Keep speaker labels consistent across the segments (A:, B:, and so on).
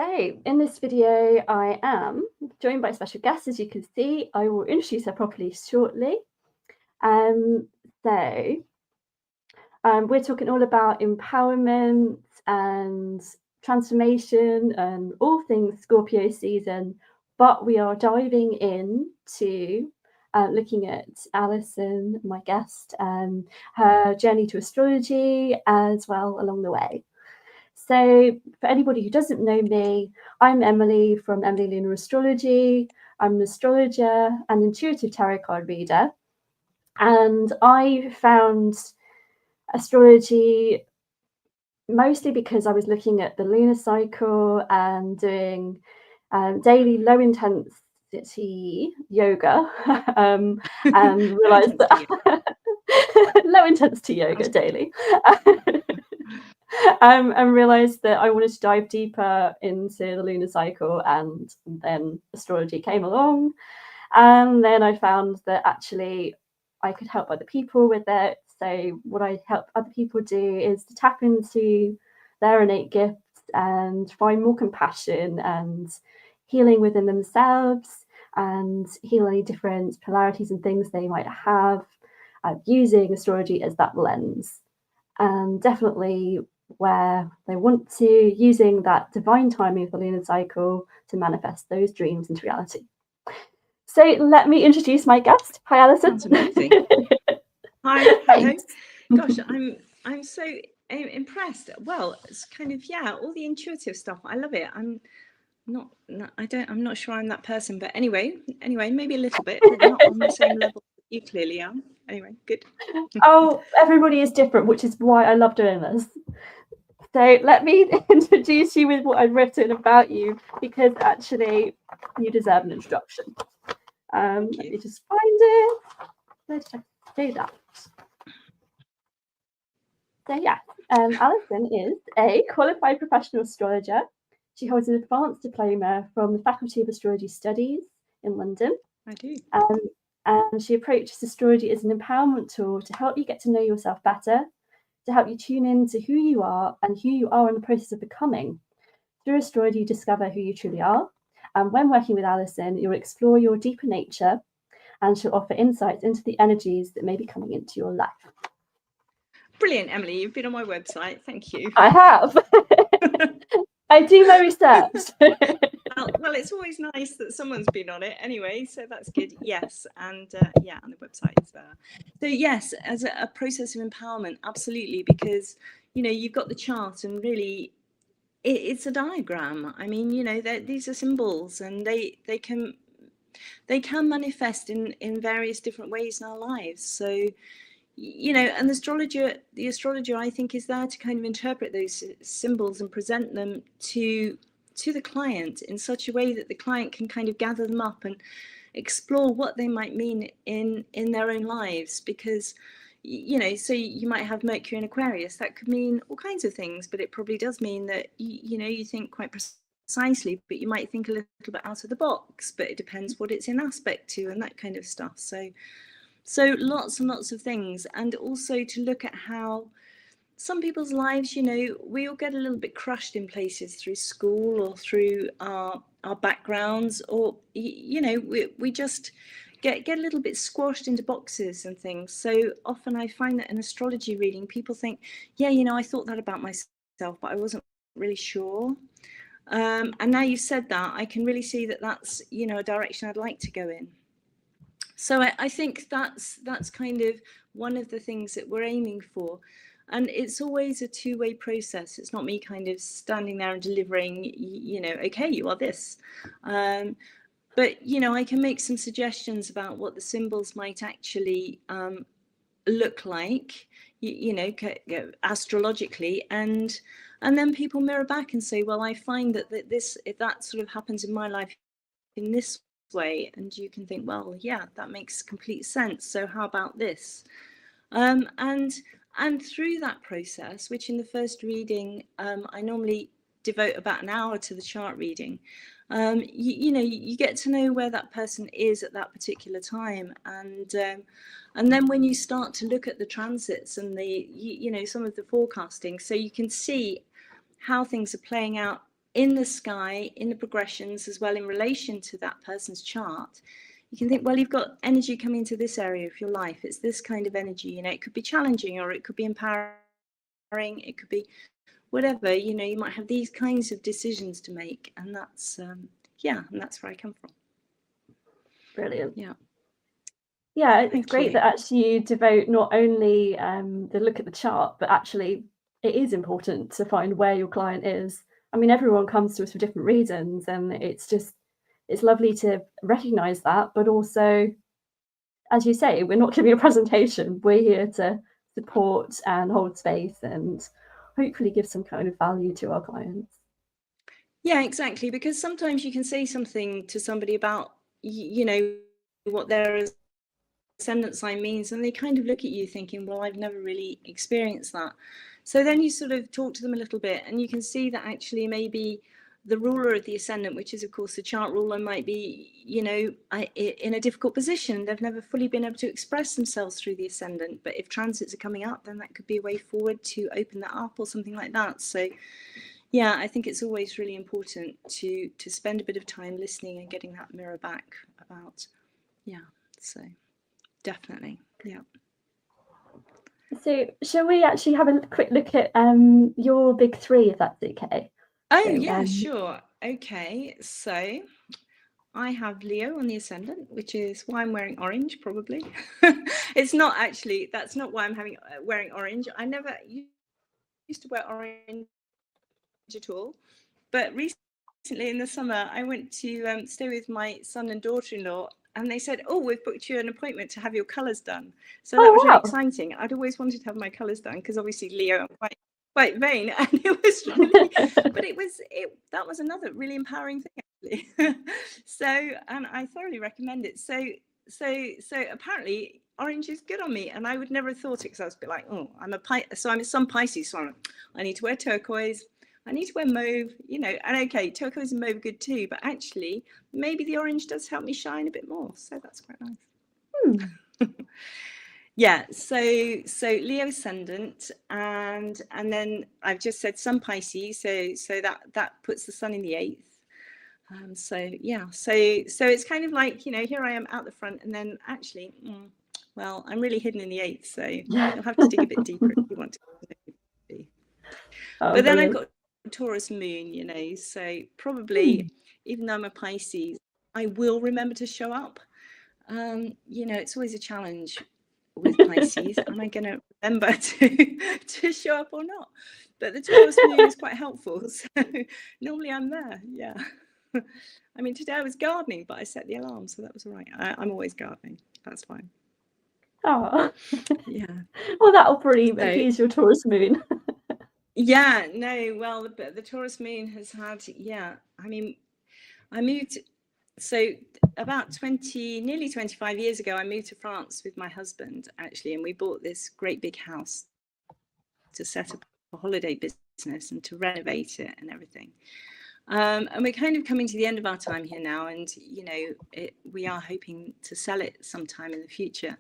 A: So in this video, I am joined by a special guest, as you can see. I will introduce her properly shortly. We're talking all about empowerment and transformation and all things Scorpio season, but we are diving into looking at Alison, my guest, her journey to astrology as well along the way. So for anybody who doesn't know me, I'm Emily from Emily Lunar Astrology. I'm an astrologer and intuitive tarot card reader. And I found astrology mostly because I was looking at the lunar cycle and doing daily low intensity yoga and realized that low intensity yoga daily. And realized that I wanted to dive deeper into the lunar cycle, and then astrology came along. And then I found that actually I could help other people with it. So what I help other people do is to tap into their innate gifts and find more compassion and healing within themselves and heal any different polarities and things they might have, using astrology as that lens. And definitely where they want to, using that divine timing of the lunar cycle to manifest those dreams into reality. So let me introduce my guest. Hi, Alison.
B: Sounds amazing. Hi, hello. Gosh, I'm so impressed. Well, it's kind of, yeah, all the intuitive stuff. I love it. I'm not sure I'm that person, but anyway, maybe a little bit, but not on the same level you clearly are. Anyway, good.
A: Oh, everybody is different, which is why I love doing this. So let me introduce you with what I've written about you, because actually you deserve an introduction. Let me just find it. Let's do that. So yeah, Alison is a qualified professional astrologer. She holds an advanced diploma from the Faculty of Astrology Studies in London.
B: I do.
A: And she approaches astrology as an empowerment tool to help you get to know yourself better, to help you tune in to who you are and who you are in the process of becoming. Through astrology, you discover who you truly are. And when working with Alison, you'll explore your deeper nature, and she'll offer insights into the energies that may be coming into your life.
B: Brilliant, Emily. You've been on my website. Thank you.
A: I have. I do my research.
B: Well, it's always nice that someone's been on it anyway, so that's good. Yes, and yeah, and the website is there. So yes, as a process of empowerment, absolutely, because you've got the chart, and really it's a diagram. I mean, these are symbols, and they can manifest in various different ways in our lives. So and the astrologer, I think, is there to kind of interpret those symbols and present them to the client in such a way that the client can kind of gather them up and explore what they might mean in their own lives. Because so you might have Mercury in Aquarius. That could mean all kinds of things, but it probably does mean that you think quite precisely, but you might think a little bit out of the box, but it depends what it's in aspect to and that kind of stuff. So lots and lots of things. And also to look at how some people's lives, we all get a little bit crushed in places through school or through our backgrounds, or we just get a little bit squashed into boxes and things. So often I find that in astrology reading, people think, yeah, I thought that about myself, but I wasn't really sure. And now you've said that, I can really see that that's a direction I'd like to go in. So I think that's kind of one of the things that we're aiming for. And it's always a two-way process. It's not me kind of standing there and delivering, okay, you are this. But, I can make some suggestions about what the symbols might actually look like, astrologically. And then people mirror back and say, well, I find that if that sort of happens in my life in this way, and you can think, well, yeah, that makes complete sense. So how about this? And through that process, which in the first reading, I normally devote about an hour to the chart reading, you get to know where that person is at that particular time. And then when you start to look at the transits and some of the forecasting, so you can see how things are playing out in the sky, in the progressions as well, in relation to that person's chart, you can think, well, you've got energy coming into this area of your life. It's this kind of energy, you know, it could be challenging, or it could be empowering, it could be whatever, you know, you might have these kinds of decisions to make. And that's, yeah, and that's where I come from.
A: Brilliant.
B: Yeah.
A: Yeah, it's great that actually you devote not only the look at the chart, but actually it is important to find where your client is. I mean, everyone comes to us for different reasons, and it's lovely to recognize that, but also, as you say, we're not giving a presentation. We're here to support and hold space and hopefully give some kind of value to our clients.
B: Yeah, exactly. Because sometimes you can say something to somebody about, you know, what their ascendant sign means, and they kind of look at you thinking, well, I've never really experienced that. So then you sort of talk to them a little bit, and you can see that actually maybe the ruler of the ascendant, which is of course the chart ruler, might be, you know, in a difficult position. They've never fully been able to express themselves through the ascendant, but if transits are coming up, then that could be a way forward to open that up or something like that. So yeah, I think it's always really important to spend a bit of time listening and getting that mirror back about, yeah, so definitely, yeah.
A: So shall we actually have a quick look at your big three, if that's okay?
B: Oh,
A: so,
B: yeah, sure. Okay, so I have Leo on the ascendant, which is why I'm wearing orange, probably. It's not actually, that's not why I'm wearing orange. I never used to wear orange at all, but recently in the summer I went to stay with my son and daughter-in-law, and they said, oh, we've booked you an appointment to have your colours done. So that was really exciting. I'd always wanted to have my colours done because obviously Leo, I'm quite vain, and it was really but that was another really empowering thing actually. So, and I thoroughly recommend it. So apparently orange is good on me, and I would never have thought it, because I was a bit like, oh, I'm some Pisces, so I need to wear turquoise, I need to wear mauve, you know, and okay, turquoise and mauve are good too, but actually maybe the orange does help me shine a bit more, so that's quite nice. Yeah, so Leo ascendant, and then I've just said some Pisces, so that puts the sun in the 8th. So yeah, so it's kind of like, you know, here I am out the front, and then actually, well, I'm really hidden in the 8th, so you'll have to dig a bit deeper if you want to be. But then I've got Taurus moon, you know, so probably even though I'm a Pisces, I will remember to show up. You know, it's always a challenge with Pisces. Am I going to remember to show up or not? But the Taurus moon is quite helpful, so normally I'm there. Yeah. I mean, today I was gardening, but I set the alarm, so that was all right. I'm always gardening. That's fine.
A: Oh,
B: yeah.
A: Well, that'll probably appease your Taurus moon.
B: Yeah, no, well, the Taurus moon has had, yeah, I mean, I moved, so about nearly 25 years ago, I moved to France with my husband, actually, and we bought this great big house to set up a holiday business and to renovate it and everything. And we're kind of coming to the end of our time here now, and, you know, we are hoping to sell it sometime in the future.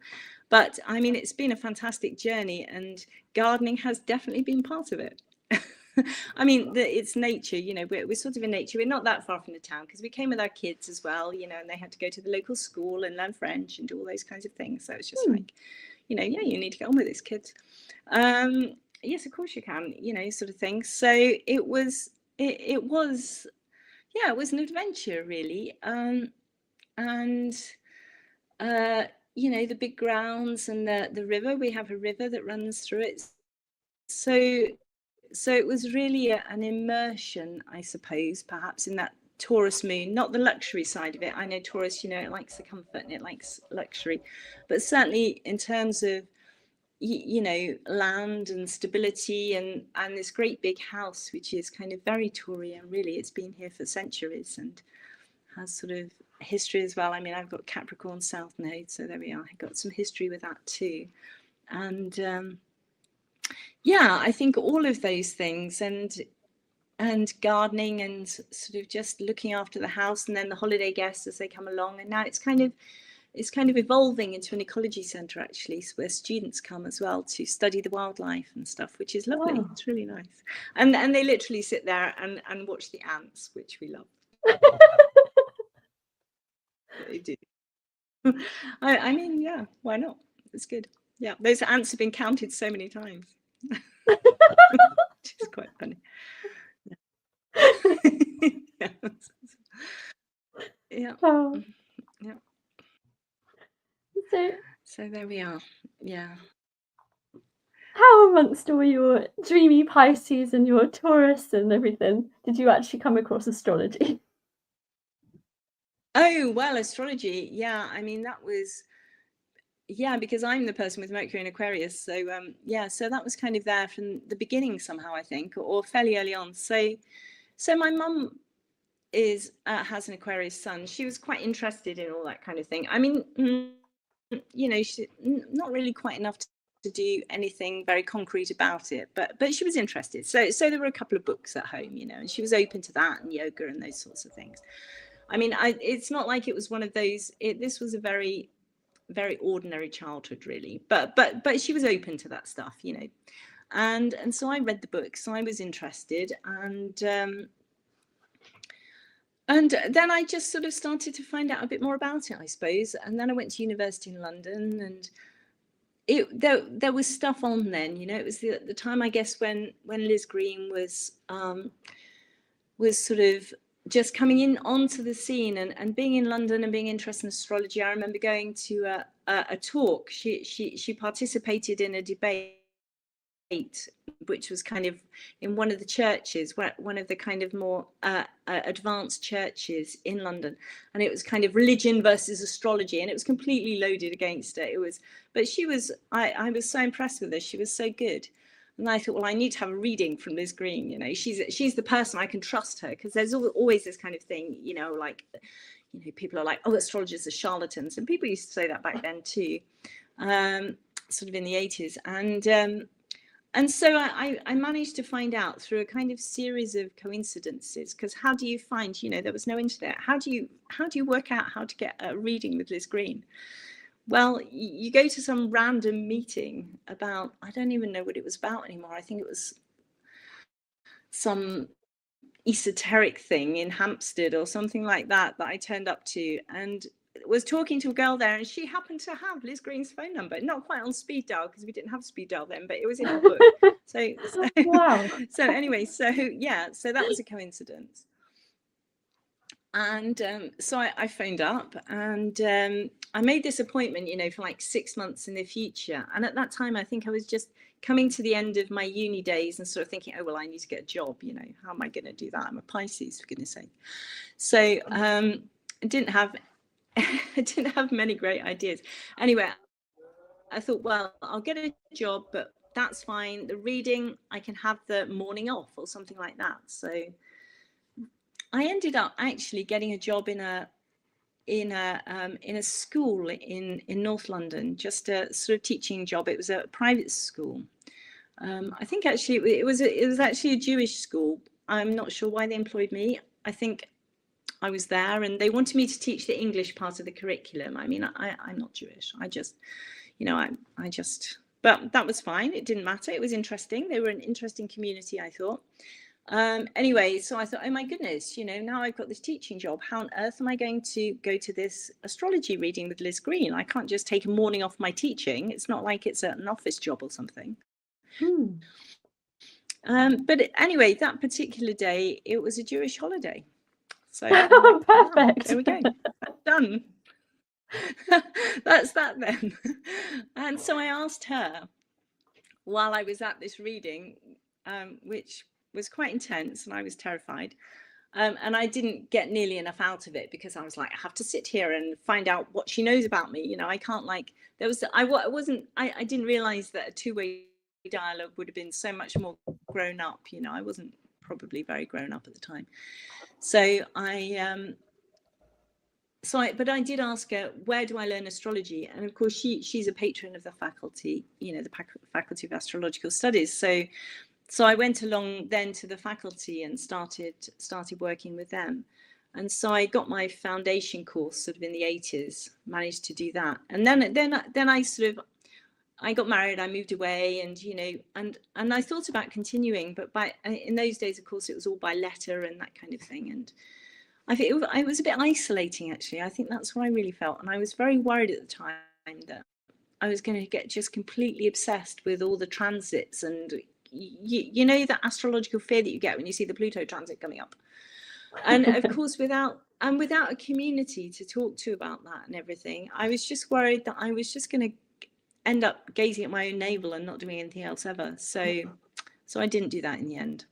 B: But I mean, it's been a fantastic journey, and gardening has definitely been part of it. I mean, it's nature, you know, we're sort of in nature. We're not that far from the town, because we came with our kids as well, you know, and they had to go to the local school and learn French and do all those kinds of things. So it's just like, you know, yeah, you need to get on with this, kids. Yes, of course you can, you know, sort of thing. So it was yeah, it was an adventure, really. You know, the big grounds and the river, we have a river that runs through it. So it was really an immersion, I suppose, perhaps, in that Taurus moon, not the luxury side of it. I know Taurus, you know, it likes the comfort and it likes luxury, but certainly in terms of, you know, land and stability, and this great big house, which is kind of very Taurian, really. It's been here for centuries and has sort of history as well. I mean, I've got Capricorn South Node, so there we are. I've got some history with that too. And yeah, I think all of those things, and gardening, and sort of just looking after the house, and then the holiday guests as they come along. And now it's kind of it's kind of evolving into an ecology centre, actually, so where students come as well to study the wildlife and stuff, which is lovely.
A: Wow.
B: It's really nice. And they literally sit there and watch the ants, which we love. They do. I mean, yeah, why not? It's good. Yeah, those ants have been counted so many times. Which is quite funny. Yeah. Yeah.
A: Oh.
B: Yeah. So there we are. Yeah.
A: How amongst all your dreamy Pisces and your Taurus and everything did you actually come across astrology?
B: Oh, well, astrology. Yeah, I mean, that was, yeah, because I'm the person with Mercury in Aquarius. So yeah, so that was kind of there from the beginning somehow, I think, or fairly early on. So my mum has an Aquarius sun. She was quite interested in all that kind of thing. I mean, you know, she not really quite enough to do anything very concrete about it, but she was interested. So there were a couple of books at home, you know, and she was open to that and yoga and those sorts of things. I mean, it's not like it was one of those. This was a very, very ordinary childhood, really. But she was open to that stuff, you know, and so I read the books. So I was interested, and then I just sort of started to find out a bit more about it, I suppose. And then I went to university in London, and there was stuff on then, you know. It was the time, I guess, when Liz Green was sort of just coming in onto the scene, and being in London and being interested in astrology. I remember going to a talk. She participated in a debate, which was kind of in one of the churches, one of the kind of more advanced churches in London, and it was kind of religion versus astrology, and it was completely loaded against it. But she was, I was so impressed with her. She was so good. And I thought, well, I need to have a reading from Liz Green. You know, she's the person I can trust her, because there's always this kind of thing, you know, like, you know, people are like, oh, astrologers are charlatans, and people used to say that back then too, sort of in the 80s. And so I managed to find out through a kind of series of coincidences, because how do you find, you know, there was no internet. How do you work out how to get a reading with Liz Green? Well, you go to some random meeting about, I don't even know what it was about anymore. I think it was some esoteric thing in Hampstead or something like that I turned up to, and was talking to a girl there, and she happened to have Liz Green's phone number, not quite on speed dial, because we didn't have speed dial then, but it was in her book. So
A: Wow.
B: So anyway, so yeah, so that was a coincidence. And so I phoned up, and I made this appointment, you know, for like 6 months in the future. And at that time, I think I was just coming to the end of my uni days and sort of thinking, oh, well, I need to get a job, you know, how am I going to do that? I'm a Pisces, for goodness sake. So I didn't have many great ideas. Anyway, I thought, well, I'll get a job, but that's fine. The reading, I can have the morning off or something like that. So I ended up actually getting a job in a school in North London, just a sort of teaching job. It was a private school. I think actually it was actually a Jewish school. I'm not sure why they employed me. I think I was there, and they wanted me to teach the English part of the curriculum. I mean, I'm not Jewish. I just, you know, but that was fine. It didn't matter. It was interesting. They were an interesting community, I thought. Anyway, so I thought, oh my goodness, you know, now I've got this teaching job. How on earth am I going to go to this astrology reading with Liz Green? I can't just take a morning off my teaching. It's not like it's an office job or something. But anyway, that particular day, it was a Jewish holiday. So
A: perfect.
B: There we go. Done. That's that then. And so I asked her while I was at this reading, which was quite intense, and I was terrified. And I didn't get nearly enough out of it, because I was like, I have to sit here and find out what she knows about me. You know, I can't, like, I didn't realize that a two-way dialogue would have been so much more grown up. You know, I wasn't probably very grown up at the time. So but I did ask her, where do I learn astrology? And of course, she's a patron of the faculty, you know, the Faculty of Astrological Studies. So I went along then to the faculty and started working with them. And so I got my foundation course sort of in the 80s, managed to do that. And then I got married, I moved away, and and I thought about continuing, but in those days, of course, it was all by letter and that kind of thing. And I think it was a bit isolating, actually. I think that's what I really felt. And I was very worried at the time that I was going to get just completely obsessed with all the transits, and you know, that astrological fear that you get when you see the Pluto transit coming up. And of course, without a community to talk to about that and everything, I was just worried that I was just going to end up gazing at my own navel and not doing anything else ever. So I didn't do that in the end.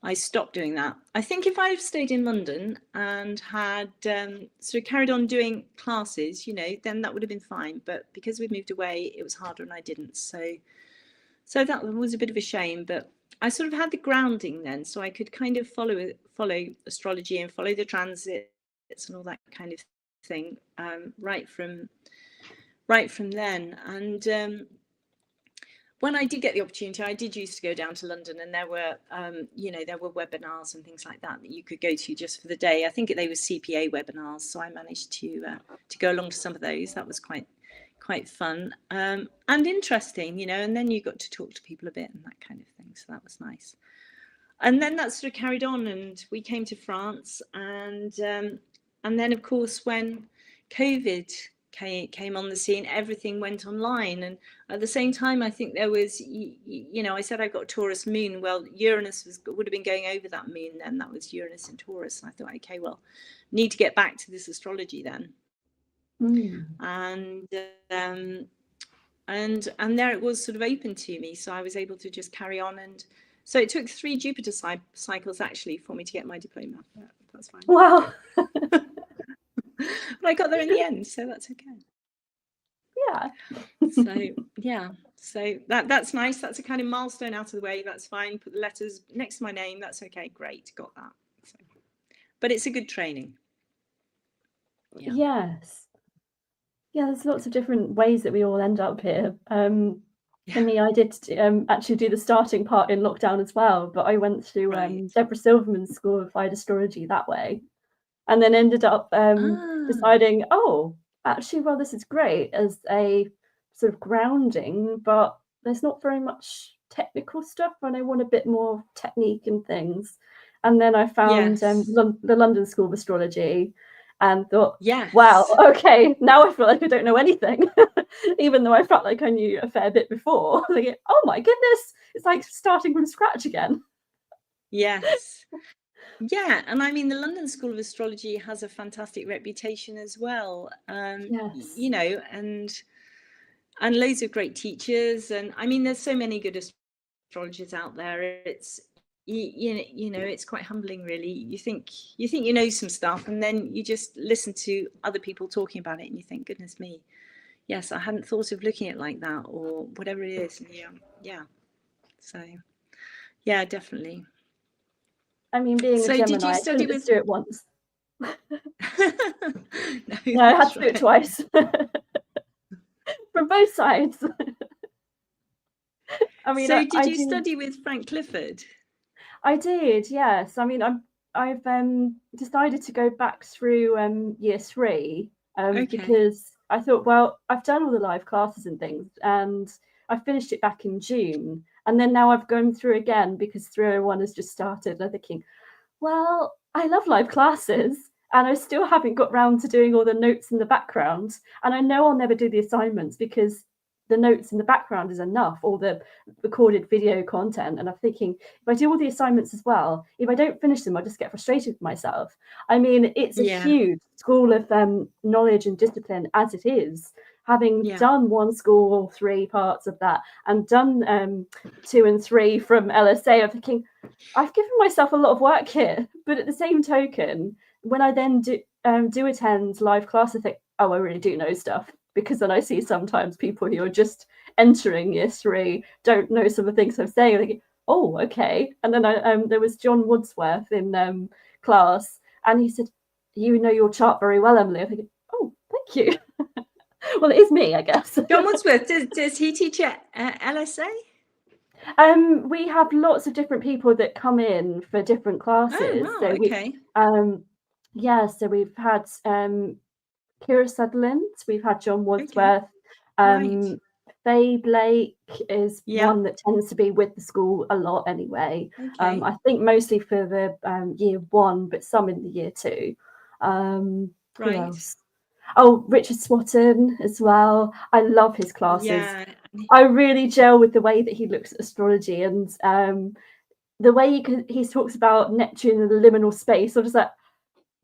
B: I stopped doing that. I think if I'd have stayed in London and had sort of carried on doing classes, then that would have been fine. But because we'd moved away, it was harder, and I didn't. So that was a bit of a shame. But I sort of had the grounding then, so I could kind of follow astrology and follow the transits and all that kind of thing right from then. And when I did get the opportunity, I did used to go down to London, and there were there were webinars and things like that you could go to just for the day. I think they were CPA webinars, so I managed to go along to some of those. That was quite fun and interesting, and then you got to talk to people a bit and that kind of thing, so that was nice. And then that sort of carried on, and we came to France, and then of course when COVID came on the scene, everything went online. And at the same time, I think there was, I said I got Taurus moon. Well, Uranus would have been going over that moon then. That was Uranus in Taurus. And I thought, okay, well, need to get back to this astrology then. And there it was sort of open to me, so I was able to just carry on. And so it took 3 Jupiter cycles actually for me to get my diploma. That's fine.
A: Wow.
B: But I got there in the end, so that's okay.
A: Yeah.
B: So that's nice. That's a kind of milestone out of the way. That's fine. Put the letters next to my name. That's okay. Great, got that. So, but it's a good training.
A: Yeah. Yes. Yeah, there's lots of different ways that we all end up here. For me, I did actually do the starting part in lockdown as well, but I went to Deborah Silverman's School of Applied Astrology that way, and then ended up deciding, actually, well, this is great as a sort of grounding, but there's not very much technical stuff, and I want a bit more technique and things. And then I found the London School of Astrology, and thought, wow, okay, now I feel like I don't know anything, even though I felt like I knew a fair bit before. Like, oh my goodness, it's like starting from scratch again.
B: Yes. Yeah, and I mean, the London School of Astrology has a fantastic reputation as well.
A: Yes.
B: And loads of great teachers. And I mean, there's so many good astrologers out there. It's it's quite humbling, really. You think you know some stuff, and then you just listen to other people talking about it, and you think, goodness me, yes, I hadn't thought of looking at it like that, or whatever it is. And so yeah, definitely.
A: I mean, being a Gemini,
B: did you study
A: I couldn't just do it once.
B: No,
A: I had to do it twice. From both sides. I mean,
B: so did you study with Frank Clifford?
A: I did, yes. I mean, I've decided to go back through year 3 because I thought, well, I've done all the live classes and things, and I finished it back in June. And then now I've gone through again because 301 has just started. And I'm thinking, well, I love live classes, and I still haven't got round to doing all the notes in the background. And I know I'll never do the assignments because the notes in the background is enough, all the recorded video content. And I'm thinking, if I do all the assignments as well, if I don't finish them, I'll just get frustrated with myself. I mean, it's a huge school of knowledge and discipline as it is. Having done one school, all 3 parts of that, and done 2 and 3 from LSA, I'm thinking, I've given myself a lot of work here. But at the same token, when I then do attend live class, I think, oh, I really do know stuff. Because then I see sometimes people who are just entering year 3 don't know some of the things I'm saying. I'm thinking, oh, okay. And then there was John Woodsworth in class, and he said, you know your chart very well, Emily. I'm thinking, oh, thank you. Well, it is me, I guess.
B: John Woodsworth, does he teach at LSA?
A: We have lots of different people that come in for different classes.
B: Oh, wow, okay.
A: Yeah, so we've had Kira Sutherland, we've had John Wadsworth.
B: Right.
A: Faye Blake is
B: Yeah.
A: one that tends to be with the school a lot anyway.
B: Okay.
A: I think mostly for the year 1, but some in the year 2. Who
B: Right.
A: else? Oh, Richard Swatton as well. I love his classes.
B: Yeah.
A: I really gel with the way that he looks at astrology, and the way he talks about Neptune and the liminal space. I'm just like,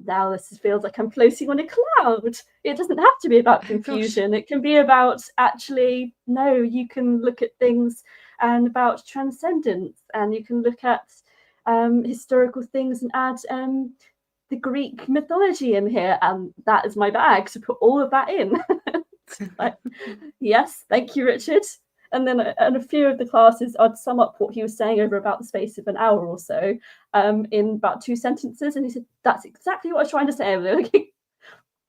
A: now this feels like I'm floating on a cloud. It doesn't have to be about confusion. It can be about actually, no, you can look at things and about transcendence, and you can look at historical things and add the Greek mythology in here, and that is my bag to put all of that in. Like, yes, thank you, Richard. And then in a few of the classes, I'd sum up what he was saying over about the space of an hour or so in about 2 sentences. And he said, that's exactly what I was trying to say. Like,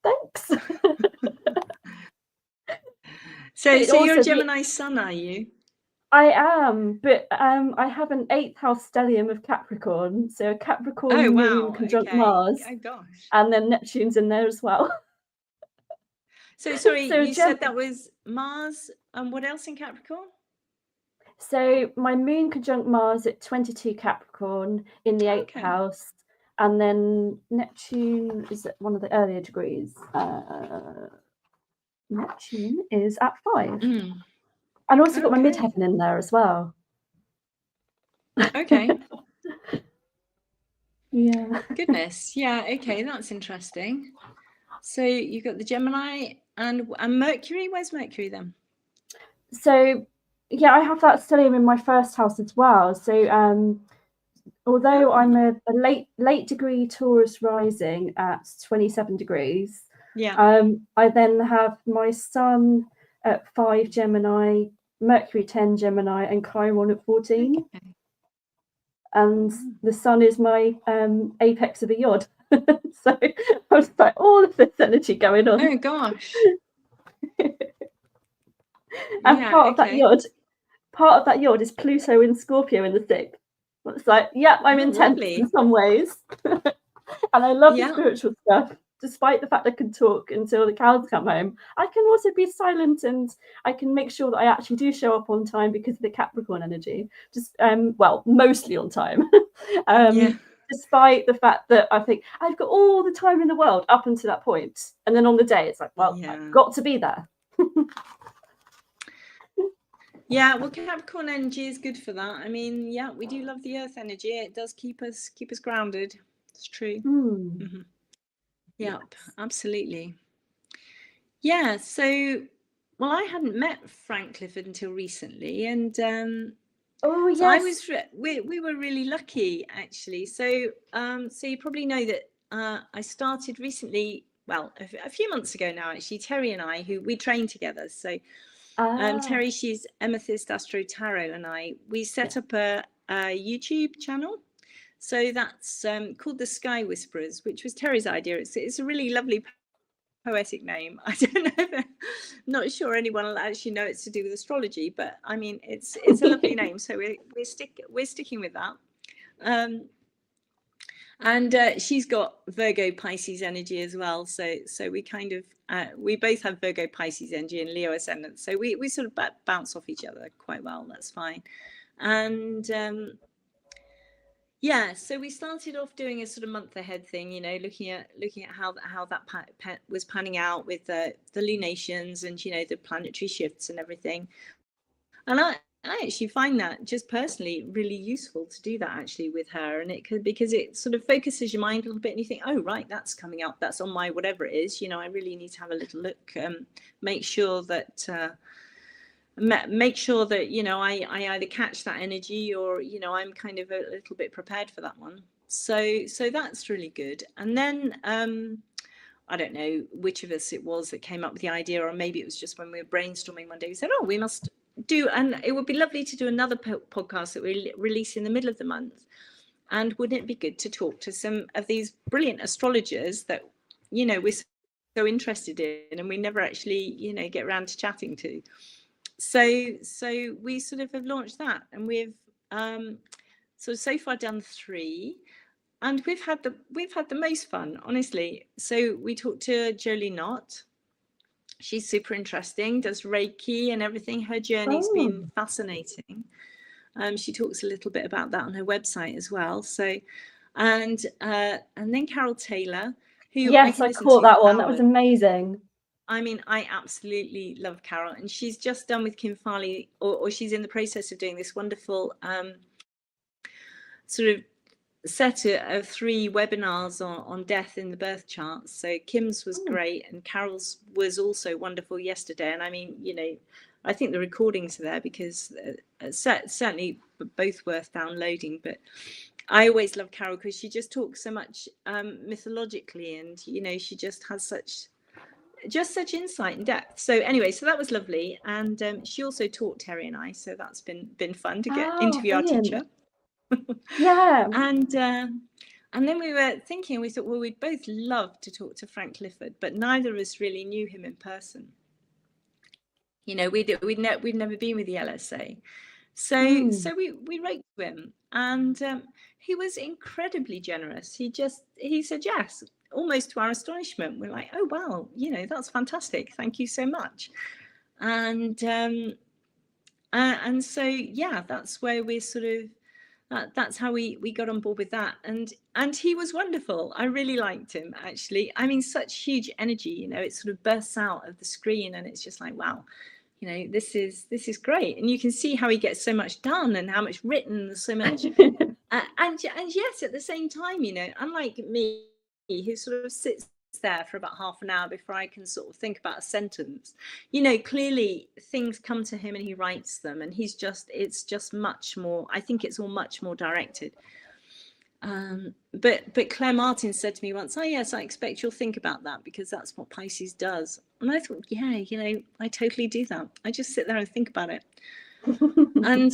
A: thanks.
B: So you're a Gemini sun, are you?
A: I am, but I have an 8th house stellium of Capricorn. So a Capricorn moon conjunct Mars.
B: Oh, gosh.
A: And then Neptune's in there as well.
B: So sorry, you said that was Mars, and what else in Capricorn?
A: So my moon conjunct Mars at 22 Capricorn in the 8th house, and then Neptune is at one of the earlier degrees. Neptune is at 5. And also got my midheaven in there as well.
B: Okay.
A: Yeah.
B: Goodness. Yeah. Okay, that's interesting. So you got the Gemini and Mercury. Where's Mercury then?
A: So yeah, I have that stellium in my 1st house as well. So although I'm a late degree Taurus rising at 27 degrees, I then have my Sun at 5 Gemini, Mercury 10 Gemini, and Chiron at 14.
B: Okay.
A: And the Sun is my apex of a yod. So I was like, all of this energy going on.
B: Oh gosh.
A: And part of that yod is Pluto in Scorpio in the 6th. It's like, yeah, I'm intense in some ways. And I love the spiritual stuff. Despite the fact I can talk until the cows come home, I can also be silent, and I can make sure that I actually do show up on time because of the Capricorn energy. Just mostly on time. Despite the fact that I think I've got all the time in the world up until that point. And then on the day, it's like, well, I've got to be there.
B: Yeah, well, Capricorn energy is good for that. I mean, yeah, we do love the Earth energy. It does keep us grounded. It's true. Mm-hmm. Yeah, absolutely. Yeah. So, well, I hadn't met Frank Clifford until recently, and
A: oh yes,
B: so I was. We were really lucky, actually. So, so you probably know that I started recently. Well, a few months ago now, actually. Terry and I, who we trained together. So. Terry, she's Amethyst Astro Tarot, and we set up a YouTube channel. So that's called The Sky Whisperers, which was Terry's idea. It's a really lovely poetic name. I don't know, not sure anyone will actually know it's to do with astrology, but I mean it's a lovely name, so we're sticking with that. And she's got Virgo Pisces energy as well. So we kind of, we both have Virgo Pisces energy and Leo ascendant. So we sort of bounce off each other quite well. That's fine. And yeah, so we started off doing a sort of month ahead thing, you know, looking at how that was panning out with the lunations and, you know, the planetary shifts and everything. And I actually find that just personally really useful to do that actually with her, and because it sort of focuses your mind a little bit, and you think, oh right, that's coming up, that's on my whatever it is, you know, I really need to have a little look, make sure that you know I either catch that energy or, you know, I'm kind of a little bit prepared for that one. So that's really good. And then I don't know which of us it was that came up with the idea, or maybe it was just when we were brainstorming one day, we said, oh, we must do, and it would be lovely to do another podcast that we release in the middle of the month. And wouldn't it be good to talk to some of these brilliant astrologers that, you know, we're so interested in and we never actually, you know, get around to chatting to. So we sort of have launched that, and we've so far done 3. we've had the most fun, honestly. So we talked to Jolie Knott. She's super interesting, does Reiki and everything. Her journey's been fascinating. She talks a little bit about that on her website as well. So, and then Carol Taylor, who
A: yes, I caught that one. That was amazing.
B: I mean, I absolutely love Carol, and she's just done with Kim Farley, or she's in the process of doing this wonderful sort of set of 3 webinars on death in the birth charts. So Kim's was great, and Carol's was also wonderful yesterday. And I mean, you know, I think the recordings are there because certainly both worth downloading. But I always love Carol because she just talks so much mythologically, and you know, she just has such insight and depth. So anyway, so that was lovely. And she also taught Terry and I, so that's been fun to get interview our teacher.
A: Yeah.
B: And then we were thinking, we thought, well, we'd both love to talk to Frank Clifford, but neither of us really knew him in person. You know, we'd never been with the LSA. So we wrote to him, and he was incredibly generous. He said yes, almost to our astonishment. We're like, oh wow, you know, that's fantastic. Thank you so much. And so yeah, that's where we're sort of. That's how we got on board with that, and he was wonderful. I really liked him, actually. I mean, such huge energy, you know, it sort of bursts out of the screen, and it's just like, wow, you know, this is great. And you can see how he gets so much done and how much written, so much and yes, at the same time, you know, unlike me, who sort of sits there for about half an hour before I can sort of think about a sentence, you know, clearly things come to him and he writes them, and it's just much more, I think it's all much more directed. But Claire Martin said to me once, oh yes, I expect you'll think about that because that's what Pisces does. And I thought, yeah, you know, I totally do that. I just sit there and think about it. And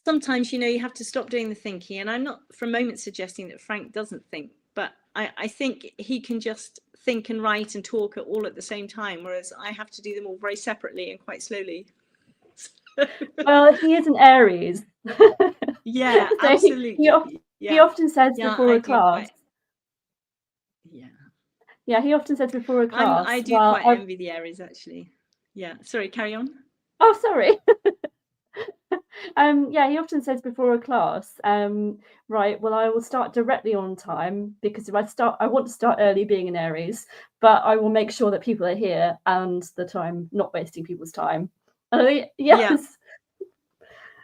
B: sometimes, you know, you have to stop doing the thinking. And I'm not for a moment suggesting that Frank doesn't think, but I think he can just think and write and talk all at the same time, whereas I have to do them all very separately and quite slowly.
A: Well, he is an Aries.
B: Yeah, so absolutely.
A: He often says before a class. Yeah, he often says before a class.
B: I do quite envy the Aries, actually. Yeah, sorry, carry on.
A: Oh, sorry. Yeah, he often says before a class, right, well, I will start directly on time because if I want to start early being an Aries, but I will make sure that people are here and that I'm not wasting people's time. Yes. Yeah.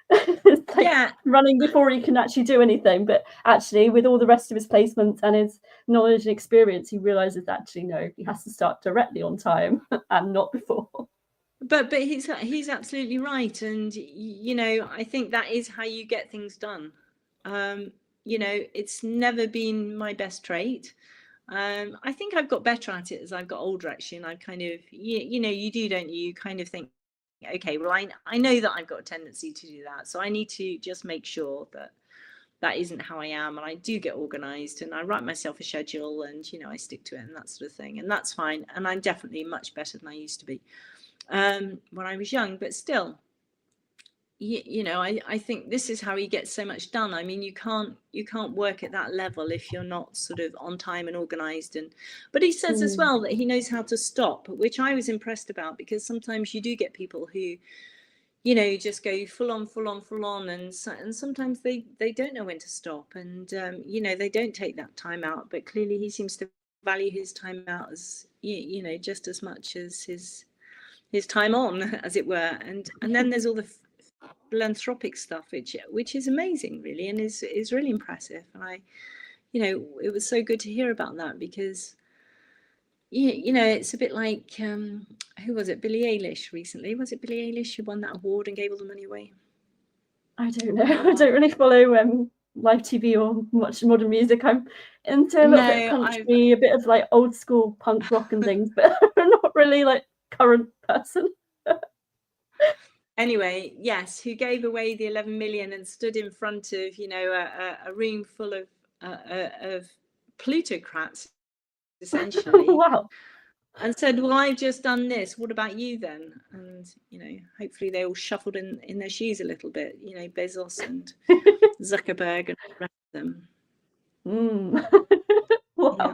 A: It's like running before he can actually do anything, but actually with all the rest of his placements and his knowledge and experience, he realizes actually no, he has to start directly on time and not before.
B: But he's absolutely right, and you know, I think that is how you get things done. You know, it's never been my best trait. I think I've got better at it as I've got older, actually, and I kind of, you know, you do, don't you? You kind of think, okay, well, I know that I've got a tendency to do that, so I need to just make sure that isn't how I am, and I do get organized, and I write myself a schedule, and you know, I stick to it and that sort of thing, and that's fine. And I'm definitely much better than I used to be when I was young, but still, you know, I think this is how he gets so much done. I mean, you can't work at that level if you're not sort of on time and organized. But he says as well that he knows how to stop, which I was impressed about, because sometimes you do get people who, you know, just go full on, and sometimes they don't know when to stop, and you know, they don't take that time out. But clearly he seems to value his time out as, you know, just as much as his time on, as it were. And then there's all the philanthropic stuff, which is amazing, really, and is really impressive. And I, you know, it was so good to hear about that, because you know, it's a bit like who was it, Billie Eilish recently, was it Billie Eilish who won that award and gave all the money away?
A: I don't know. I don't really follow live TV or much modern music. I'm into a little bit of country, a bit of like old school punk rock and things, but I'm not really like current person.
B: Anyway, yes, who gave away the 11 million and stood in front of, you know, a room full of plutocrats, essentially.
A: Wow.
B: And said, well, I've just done this, what about you then? And, you know, hopefully they all shuffled in their shoes a little bit, you know, Bezos and Zuckerberg and the rest of them.
A: Wow.
B: Yeah.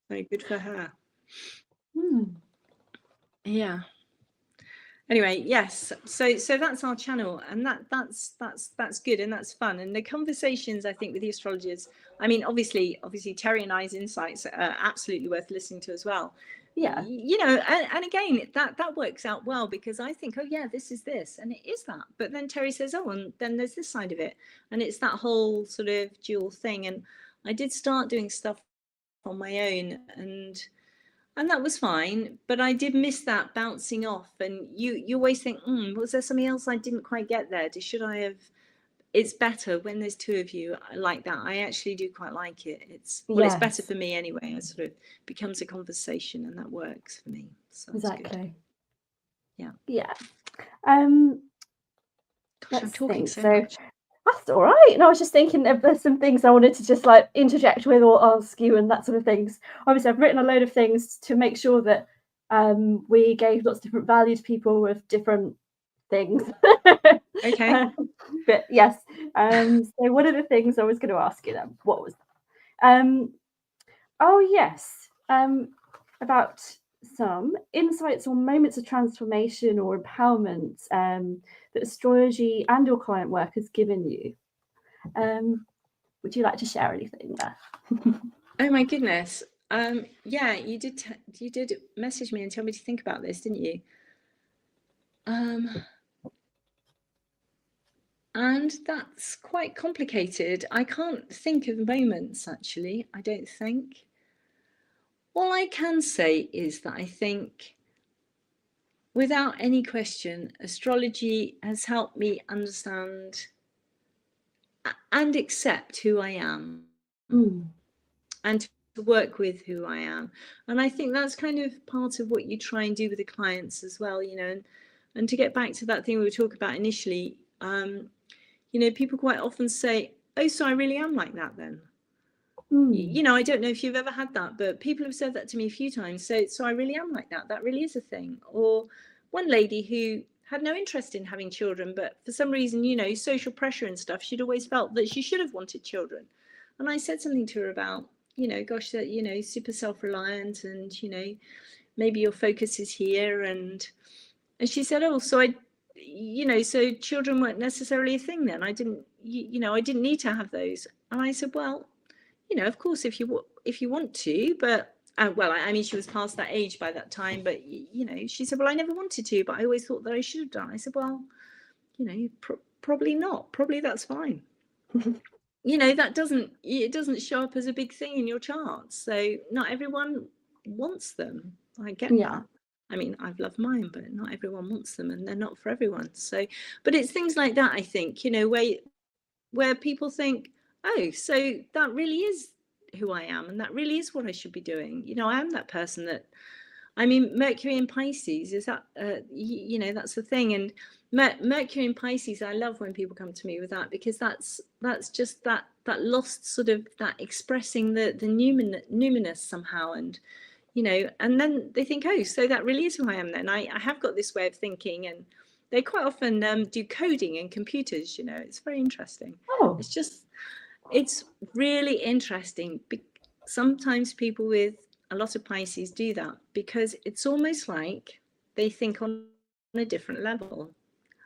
B: Very good for her. Yeah. Anyway, yes. So that's our channel, and that's good, and that's fun. And the conversations, I think, with the astrologers, I mean, obviously Terry and I's insights are absolutely worth listening to as well.
A: Yeah.
B: You know, and again, that works out well, because I think, oh yeah, this is this, and it is that. But then Terry says, oh, and then there's this side of it, and it's that whole sort of dual thing. And I did start doing stuff on my own, and that was fine, but I did miss that bouncing off. And you always think, was there something else I didn't quite get there? Should I have? It's better when there's two of you like that. I actually do quite like it. It's better for me anyway. It sort of becomes a conversation, and that works for me. So
A: exactly.
B: Yeah.
A: Yeah.
B: Gosh, I'm talking so much.
A: That's all right. And I was just thinking there's some things I wanted to just like interject with or ask you and that sort of things. Obviously, I've written a load of things to make sure that we gave lots of different value to people with different things.
B: Okay.
A: But yes. So one of the things I was going to ask you then, what was about some insights or moments of transformation or empowerment that astrology and your client work has given you. Would you like to share anything there?
B: Oh my goodness. Yeah, you did message me and tell me to think about this, didn't you? And that's quite complicated. I can't think of moments, actually, I don't think. All I can say is that I think, without any question, astrology has helped me understand and accept who I am, and to work with who I am. And I think that's kind of part of what you try and do with the clients as well, you know. And to get back to that thing we were talking about initially, you know, people quite often say, oh, so I really am like that then. You know, I don't know if you've ever had that, but people have said that to me a few times. So I really am like that. That really is a thing. Or one lady who had no interest in having children, but for some reason, you know, social pressure and stuff, she'd always felt that she should have wanted children. And I said something to her about, you know, gosh, that, you know, super self-reliant, and, you know, maybe your focus is here. And she said, oh, so you know, so children weren't necessarily a thing then. I didn't, you know, I didn't need to have those. And I said, well, you know, of course, if you want to, but well, I mean, she was past that age by that time, but you know, she said, well, I never wanted to, but I always thought that I should have done. I said, well, you know, probably not. Probably that's fine. You know, it doesn't show up as a big thing in your charts. So not everyone wants them. I get that. I mean, I've loved mine, but not everyone wants them, and they're not for everyone. So, but it's things like that, I think, you know, where people think, oh, so that really is who I am, and that really is what I should be doing. You know, I am that person that, I mean, Mercury in Pisces, is that, you know, that's the thing. And Mercury in Pisces, I love when people come to me with that, because that's just that lost sort of, that expressing the numinous somehow. And, you know, and then they think, oh, so that really is who I am then. I have got this way of thinking, and they quite often do coding in computers, you know. It's very interesting. Oh. It's really interesting. Sometimes people with a lot of Pisces do that, because it's almost like they think on a different level.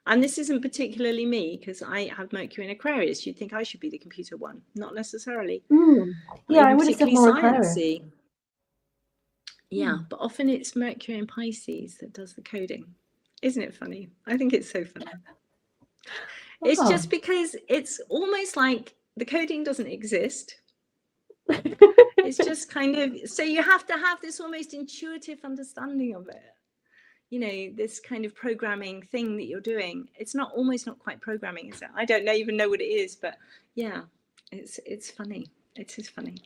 B: And this isn't particularly me, because I have Mercury in Aquarius. You'd think I should be the computer one. Not necessarily.
A: Yeah, I would have said more Aquarius.
B: Yeah, but often it's Mercury in Pisces that does the coding. Isn't it funny? I think it's so funny. It's just because it's almost like the coding doesn't exist. It's just kind of, so you have to have this almost intuitive understanding of it. You know, this kind of programming thing that you're doing. It's almost not quite programming, is it? I don't even know what it is, but yeah, it's funny. It is funny.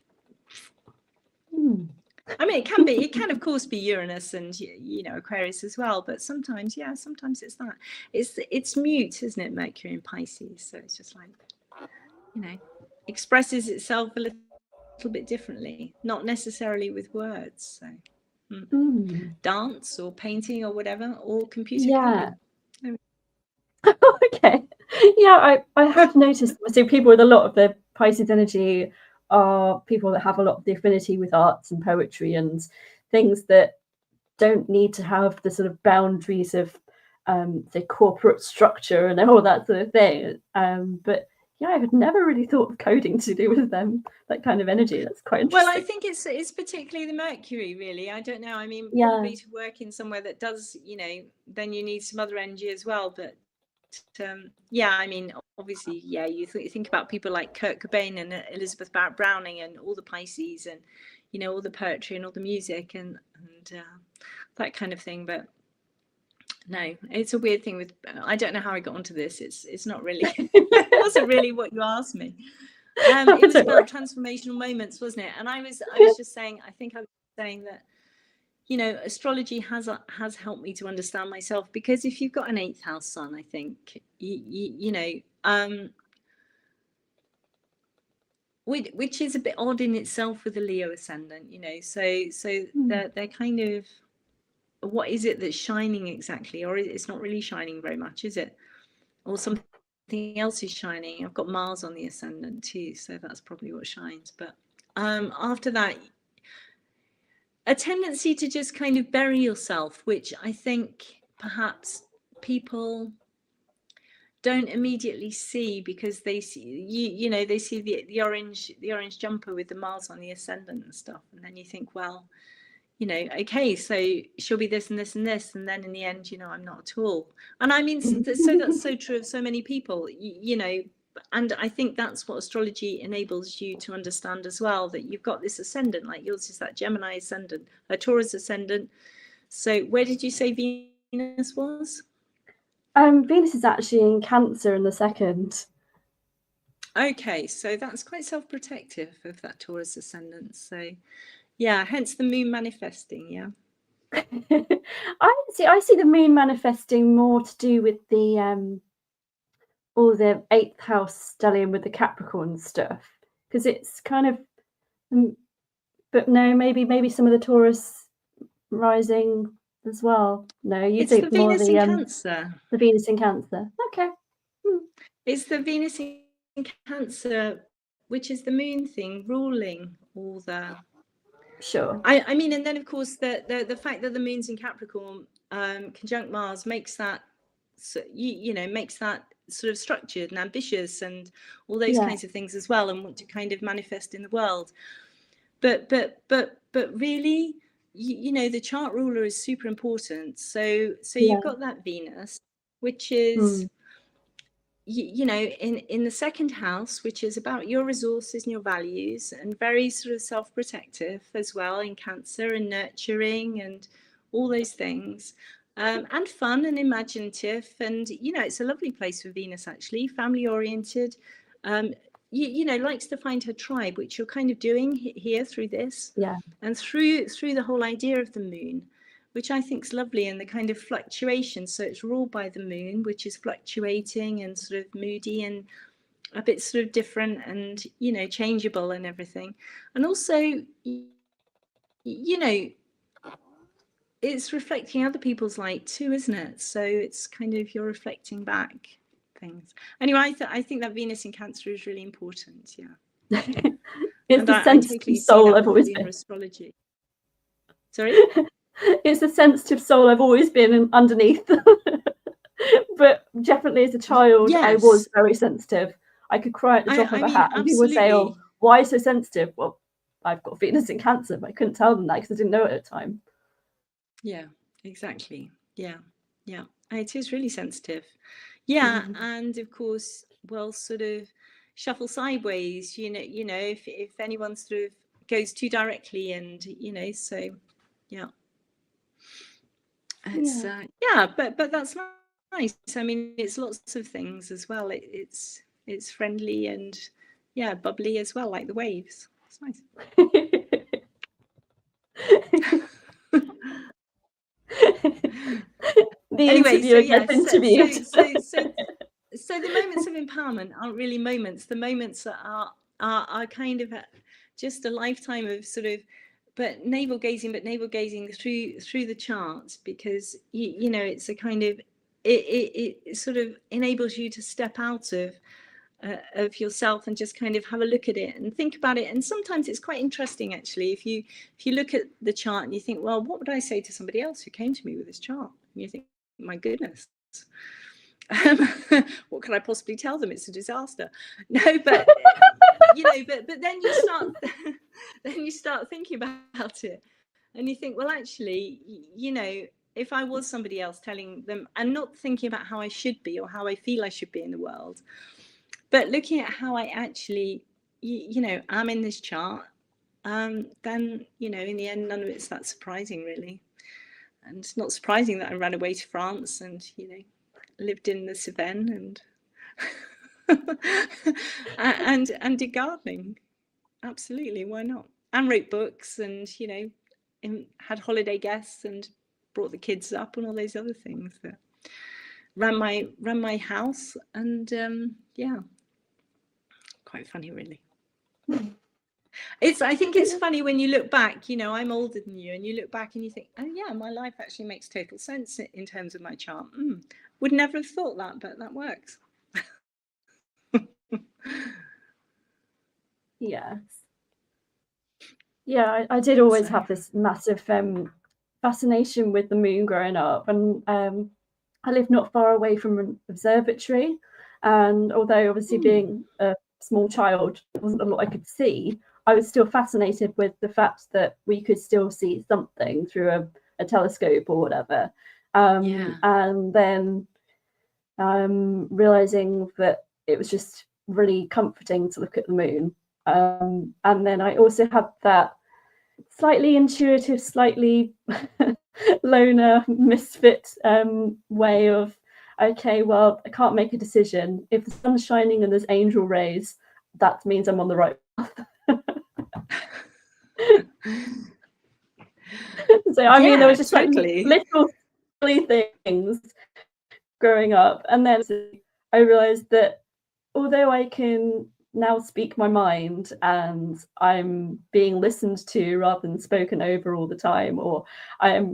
B: I mean, it can of course be Uranus and, you know, Aquarius as well, but sometimes it's that. It's mute, isn't it, Mercury in Pisces? So it's just like, you know, expresses itself a little bit differently, not necessarily with words. So dance or painting or whatever, or computer coding.
A: Okay. Yeah, I have noticed, so people with a lot of the Pisces energy are people that have a lot of the affinity with arts and poetry and things that don't need to have the sort of boundaries of say corporate structure and all that sort of thing. But yeah, I had never really thought of coding to do with them, that kind of energy. That's quite interesting.
B: Well, I think it's particularly the Mercury, really. I don't know. I mean,
A: Yeah.
B: probably to work in somewhere that does, you know, then you need some other energy as well. But yeah, I mean, obviously, yeah, you think about people like Kurt Cobain and Elizabeth Barrett Browning and all the Pisces and, you know, all the poetry and all the music and that kind of thing. But no, it's a weird thing with, I don't know how I got onto this. It's not really, it wasn't really what you asked me. It was about transformational moments, wasn't it? And I was just saying, I think I was saying that, you know, astrology has helped me to understand myself, because if you've got an 8th house sun, I think, you know, which is a bit odd in itself with the Leo ascendant, you know, so they're kind of, what is it that's shining exactly? Or it's not really shining very much, is it? Or something else is shining. I've got Mars on the ascendant too, so that's probably what shines. But after that, a tendency to just kind of bury yourself, which I think perhaps people don't immediately see, because they see you know, they see the orange jumper with the Mars on the ascendant and stuff, and then you think, well, you know, okay, so she'll be this and this and this, and then in the end, you know, I'm not at all. And I mean, so that's so true of so many people, you know, and I think that's what astrology enables you to understand as well, that you've got this ascendant, like yours is that Gemini ascendant, a Taurus ascendant. So where did you say Venus was?
A: Venus is actually in Cancer in the 2nd.
B: Okay, so that's quite self-protective of that Taurus ascendant. So yeah, hence the moon manifesting. Yeah.
A: I see the moon manifesting more to do with the all the 8th house stellium with the Capricorn stuff, because it's kind of, but no, maybe some of the Taurus rising as well. No, you think
B: the
A: more
B: Venus
A: the
B: in Cancer.
A: The Venus in Cancer. Okay.
B: It's the Venus in Cancer, which is the moon thing, ruling all the.
A: Sure.
B: I mean, and then of course the fact that the moon's in Capricorn conjunct Mars makes that, you know, makes that sort of structured and ambitious and all those kinds of things as well, and want to kind of manifest in the world. But really, you know, the chart ruler is super important. So you've got that Venus, which is you know, in the 2nd house, which is about your resources and your values, and very sort of self-protective as well in Cancer, and nurturing and all those things, and fun and imaginative. And, you know, it's a lovely place for Venus, actually, family oriented, you know, likes to find her tribe, which you're kind of doing here through this, and through the whole idea of the moon, which I think is lovely, and the kind of fluctuation. So it's ruled by the moon, which is fluctuating and sort of moody and a bit sort of different and, you know, changeable and everything. And also, you know, it's reflecting other people's light too, isn't it? So it's kind of, you're reflecting back things. Anyway, I think that Venus in Cancer is really important. Yeah.
A: It's the sensitive soul I've always been.
B: Astrology. Sorry?
A: It's the sensitive soul I've always been underneath. But definitely as a child, I was very sensitive. I could cry at the drop of a hat, and people would say, "Oh, why so sensitive?" Well, I've got Venus in Cancer, but I couldn't tell them that because I didn't know it at the time.
B: Yeah, exactly. Yeah. It is really sensitive. Yeah, and of course, well, sort of shuffle sideways. You know, if anyone sort of goes too directly, and, you know, so yeah. It's but that's nice. I mean, it's lots of things as well. It's friendly and bubbly as well, like the waves. It's nice. Anyway, so the moments of empowerment aren't really moments. The moments are kind of just a lifetime of sort of, but navel gazing through the charts, because you know, it's a kind of, it sort of enables you to step out of of yourself and just kind of have a look at it and think about it. And sometimes it's quite interesting, actually, if you look at the chart and you think, well, what would I say to somebody else who came to me with this chart? And you think, my goodness, what can I possibly tell them? It's a disaster. No, but but then you start thinking about it, and you think, well, actually, if I was somebody else telling them, and not thinking about how I should be or how I feel I should be in the world, but looking at how I actually, am in this chart, then, in the end, none of it's that surprising, really. And it's not surprising that I ran away to France and, lived in the Cevennes and did gardening. Absolutely, why not? And wrote books and, had holiday guests and brought the kids up and all those other things. That ran my house, and quite funny, really. I think it's funny when you look back. I'm older than you, and you look back and you think, oh yeah, my life actually makes total sense in terms of my chart. Would never have thought that, but that works.
A: Yes. Yeah, I did always have this massive fascination with the moon growing up, and I lived not far away from an observatory, and although obviously being a small child, there wasn't a lot I could see, I was still fascinated with the fact that we could still see something through a telescope or whatever. And then realizing that it was just really comforting to look at the moon. And then I also had that slightly intuitive, slightly loner, misfit way of, okay, well, I can't make a decision. If the sun's shining and there's angel rays, that means I'm on the right path. So I mean, there was just
B: totally.
A: like little silly things growing up, and then I realized that although I can now speak my mind and I'm being listened to rather than spoken over all the time, or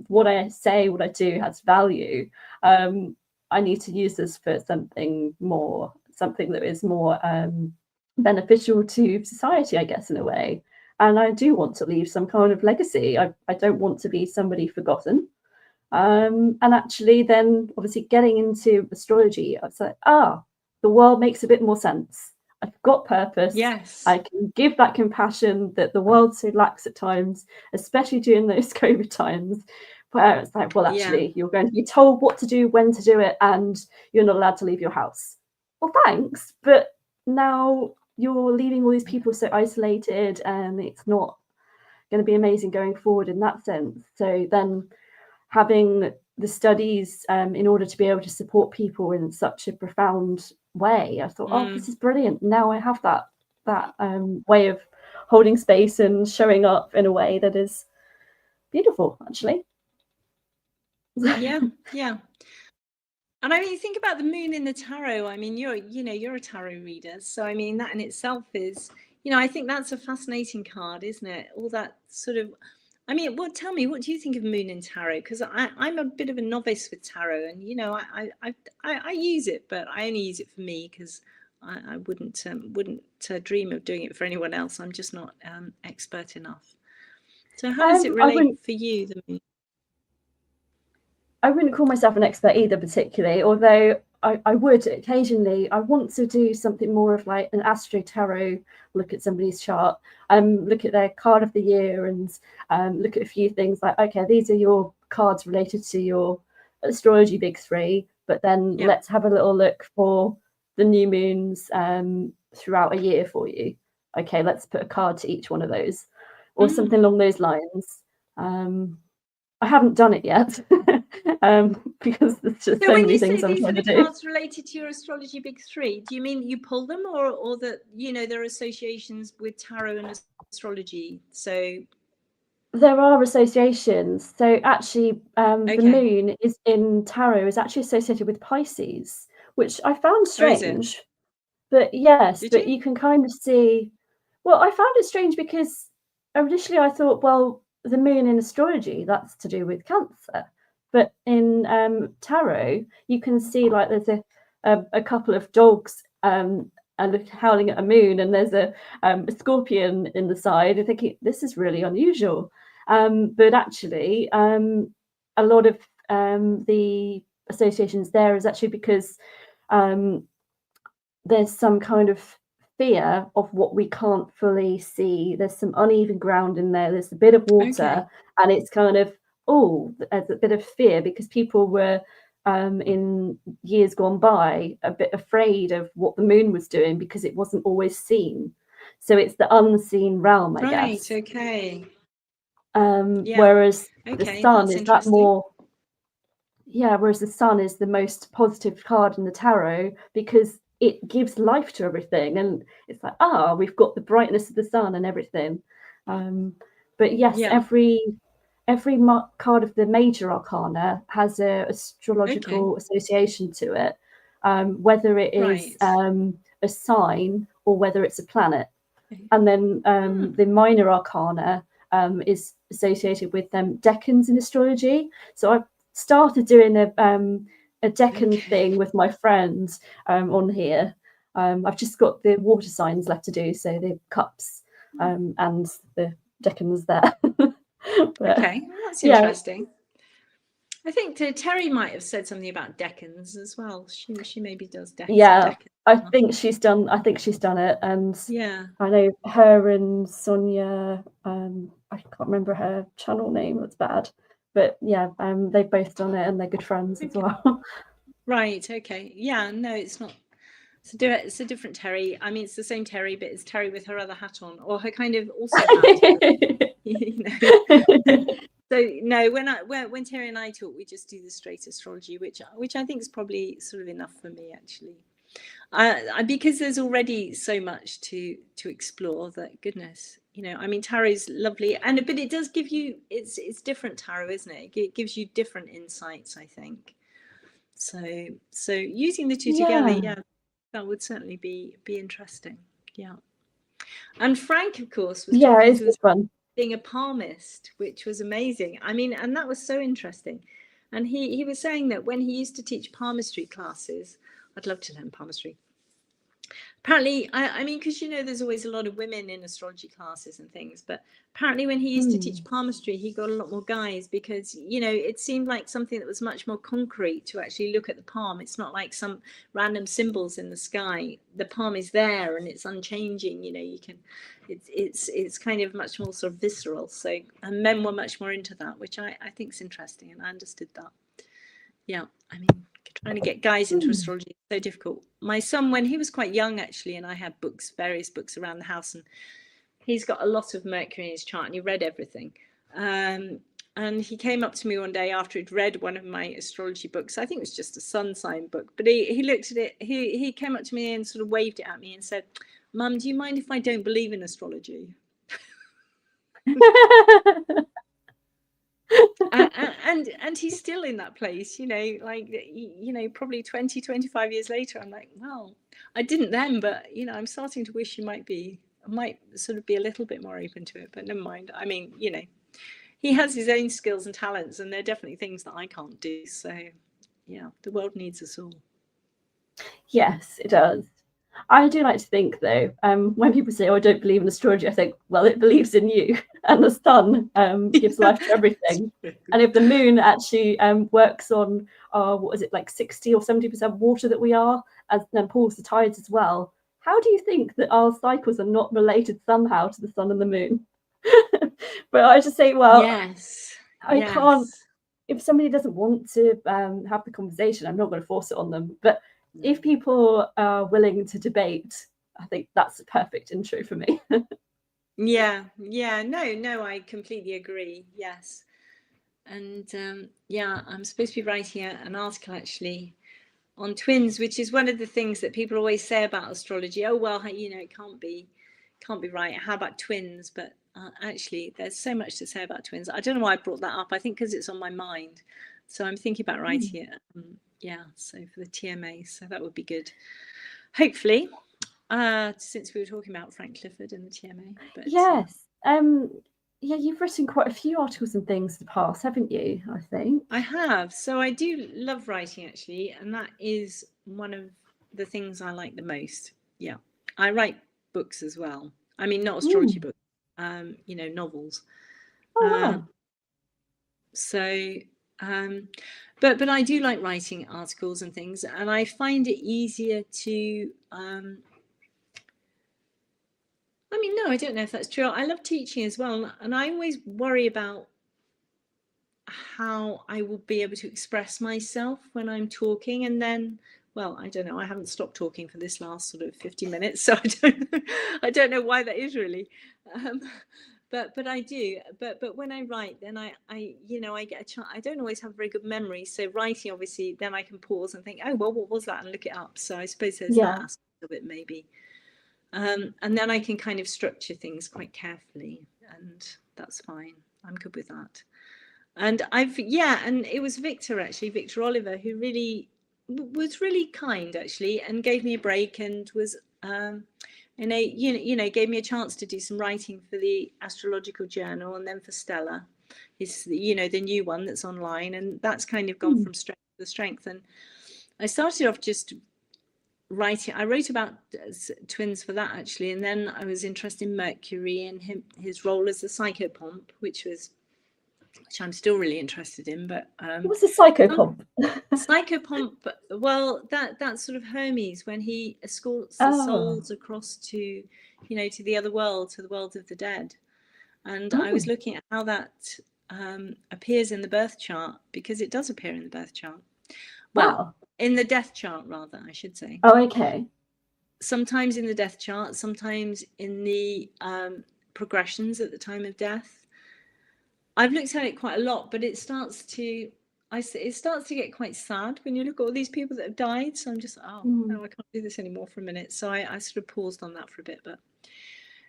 A: what I say, what I do has value, I need to use this for something that is more beneficial to society, I guess, in a way. And I do want to leave some kind of legacy. I don't want to be somebody forgotten. And actually then obviously getting into astrology, I was like, the world makes a bit more sense. I've got purpose.
B: Yes.
A: I can give that compassion that the world so lacks at times, especially during those COVID times, where it's like, well, actually, you're going to be told what to do, when to do it, and you're not allowed to leave your house. Well, thanks, but now you're leaving all these people so isolated, and it's not going to be amazing going forward in that sense. So then having the studies in order to be able to support people in such a profound way, I thought, this is brilliant. Now I have that way of holding space and showing up in a way that is beautiful, actually.
B: Yeah. And I mean, think about the moon in the tarot. I mean, you're a tarot reader, so I mean, that in itself is, I think that's a fascinating card, isn't it? All that sort of, I mean, well, tell me, what do you think of moon in tarot? Because I'm a bit of a novice with tarot, and I use it, but I only use it for me because I wouldn't dream of doing it for anyone else. I'm just not expert enough. So how does it relate for you, the moon?
A: I wouldn't call myself an expert either, particularly, although I would occasionally. I want to do something more of like an astro tarot, look at somebody's chart, look at their card of the year, and look at a few things like, okay, these are your cards related to your astrology big three, but then let's have a little look for the new moons throughout a year for you. Okay, let's put a card to each one of those, or something along those lines. I haven't done it yet because there's just so many things I'm trying to do.
B: These are the cards related to your astrology big three. Do you mean you pull them, or that there are associations with tarot and astrology? So
A: there are associations. So actually, the moon is in tarot is actually associated with Pisces, which I found strange. But yes, but you can kind of see. Well, I found it strange because initially I thought, well, the moon in astrology, that's to do with Cancer, but in tarot you can see like there's a couple of dogs howling at a moon, and there's a scorpion in the side, and thinking this is really unusual. But actually, a lot of the associations there is actually because there's some kind of fear of what we can't fully see. There's some uneven ground in there. There's a bit of water, and it's kind of there's a bit of fear because people were in years gone by a bit afraid of what the moon was doing because it wasn't always seen. So it's the unseen realm, I guess.
B: Right. Okay.
A: Whereas the sun is that more. Yeah, whereas the sun is the most positive card in the tarot because it gives life to everything, and it's like, we've got the brightness of the sun and everything. But yes, every card of the major arcana has a astrological association to it, whether it is a sign or whether it's a planet. And then the minor arcana is associated with decans in astrology. So I've started doing a decan thing with my friends on here. I've just got the water signs left to do, so the cups and the decans there.
B: But, okay, well, that's interesting. I think Terry might have said something about decans as well. She maybe does decans.
A: Yeah, I think she's done it, and I know her and Sonia. I can't remember her channel name. That's bad, but yeah, they've both done it, and they're good friends as well.
B: Right. Okay. Yeah. No, it's not. It's a different Terry. I mean, it's the same Terry, but it's Terry with her other hat on, or her kind of also hat. You know. So no, when Terry and I talk, we just do the straight astrology, which I think is probably sort of enough for me actually, because there's already so much to explore. That goodness, you know, I mean, tarot's lovely, but it does give you it's different tarot, isn't it? It gives you different insights, I think. So using the two together, that would certainly be interesting. Yeah. And Frank, of course, was talking to us
A: fun.
B: Being a palmist, which was amazing. I mean, and that was so interesting. And he was saying that when he used to teach palmistry classes, I'd love to learn palmistry. Apparently, I mean, because, you know, there's always a lot of women in astrology classes and things, but apparently when he used to teach palmistry, he got a lot more guys because, you know, it seemed like something that was much more concrete to actually look at the palm. It's not like some random symbols in the sky. The palm is there and it's unchanging, you know, you can, it's kind of much more sort of visceral. So, and men were much more into that, which I think is interesting, and I understood that. Yeah, I mean, trying to get guys into astrology is so difficult. My son, when he was quite young actually, and I had various books around the house, and he's got a lot of Mercury in his chart and he read everything. And he came up to me one day after he'd read one of my astrology books. I think it was just a sun sign book, but he looked at it, he came up to me and sort of waved it at me and said, "Mum, do you mind if I don't believe in astrology?" and he's still in that place, you know, like, you know, probably 20-25 years later, I'm like, well, I didn't then, but, you know, I'm starting to wish you might sort of be a little bit more open to it, but never mind. I mean, you know, he has his own skills and talents, and they're definitely things that I can't do. So yeah, the world needs us all.
A: Yes, it does. I do like to think, though, when people say, "Oh, I don't believe in astrology," I think, well, it believes in you, and the sun gives life to everything. And if the moon actually works on what is it, like 60 or 70% water that we are, and then pulls the tides as well, how do you think that our cycles are not related somehow to the sun and the moon? But I just say, well, I can't. If somebody doesn't want to have the conversation, I'm not going to force it on them. But if people are willing to debate, I think that's a perfect intro for me.
B: No, I completely agree. Yes. And I'm supposed to be writing an article actually on twins, which is one of the things that people always say about astrology. Oh, well, you know, it can't be right. How about twins? But actually, there's so much to say about twins. I don't know why I brought that up. I think because it's on my mind. So I'm thinking about writing it. So for the TMA, so that would be good. Hopefully, since we were talking about Frank Clifford and the TMA. But
A: yes. You've written quite a few articles and things in the past, haven't you? I think
B: I have. So I do love writing actually, and that is one of the things I like the most. Yeah. I write books as well. I mean, not astrology books, you know, novels.
A: Oh, wow.
B: But I do like writing articles and things, and I find it easier to I mean, no, I don't know if that's true. I love teaching as well, and I always worry about how I will be able to express myself when I'm talking, and then, well, I don't know. I haven't stopped talking for this last sort of 50 minutes, so I don't know why that is really. But I do. But when I write, then I you know, I get a chance. I don't always have very good memory, so writing, obviously, then I can pause and think, oh well, what was that, and look it up. So I suppose there's that aspect of it, maybe. And then I can kind of structure things quite carefully, and that's fine. I'm good with that. And and it was Victor Oliver, who really was really kind, actually, and gave me a break, and was gave me a chance to do some writing for the Astrological Journal, and then for Stella, is the new one that's online, and that's kind of gone from strength to strength. And I started off just writing. I wrote about twins for that, actually, and then I was interested in Mercury and his role as the psychopomp, which I'm still really interested in. But
A: what's a psychopomp?
B: Psychopomp, well, that's sort of Hermes, when he escorts the souls across to the other world, to the world of the dead. And I was looking at how that appears in the birth chart, because it does appear in the birth chart. Well, in the death chart, rather, I should say.
A: Oh, okay. Sometimes
B: in the death chart, sometimes in the progressions at the time of death. I've looked at it quite a lot, but it starts to get quite sad when you look at all these people that have died. So I'm just, no, I can't do this anymore for a minute. So I sort of paused on that for a bit, but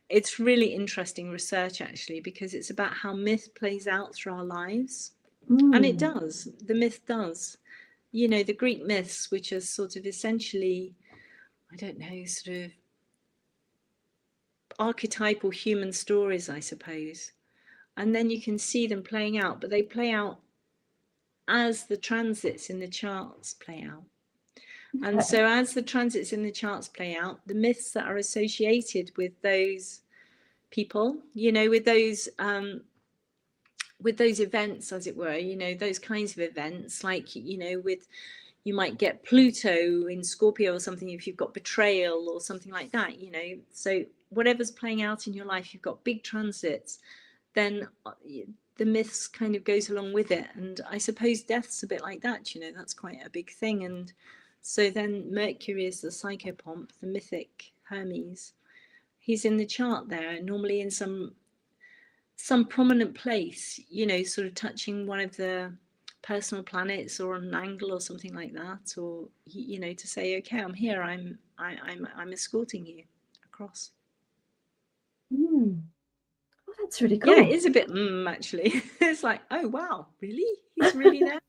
B: it's really interesting research, actually, because it's about how myth plays out through our lives. And it does. The myth does. The Greek myths, which are sort of essentially, I don't know, sort of archetypal human stories, I suppose. And then you can see them playing out, but they play out as the transits in the charts play out. Okay. And so as the transits in the charts play out, the myths that are associated with those people, with those events, as it were, those kinds of events, like, you might get Pluto in Scorpio or something if you've got betrayal or something like that, So whatever's playing out in your life, you've got big transits, then the myths kind of goes along with it. And I suppose death's a bit like that, that's quite a big thing. And so then Mercury is the psychopomp, the mythic Hermes. He's in the chart there, normally in some prominent place, sort of touching one of the personal planets, or on an angle or something like that, or to say, okay, I'm here, I'm escorting you across.
A: Oh, that's really cool.
B: Yeah, it is a bit actually. It's like, oh wow, really? He's really there?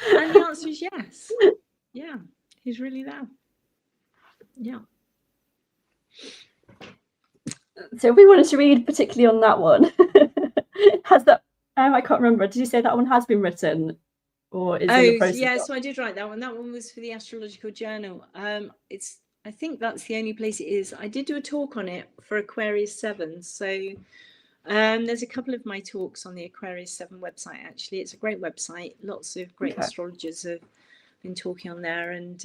B: And the answer is yes. Yeah, he's really there. Yeah.
A: So if we wanted to read particularly on that one, has that I can't remember, did you say that one has been written, or is in the process?
B: Yeah, so I did write that one. That one was for the Astrological Journal. I think that's the only place it is. I did do a talk on it for Aquarius 7. So there's a couple of my talks on the Aquarius 7 website, actually. It's a great website. Lots of great astrologers have been talking on there. And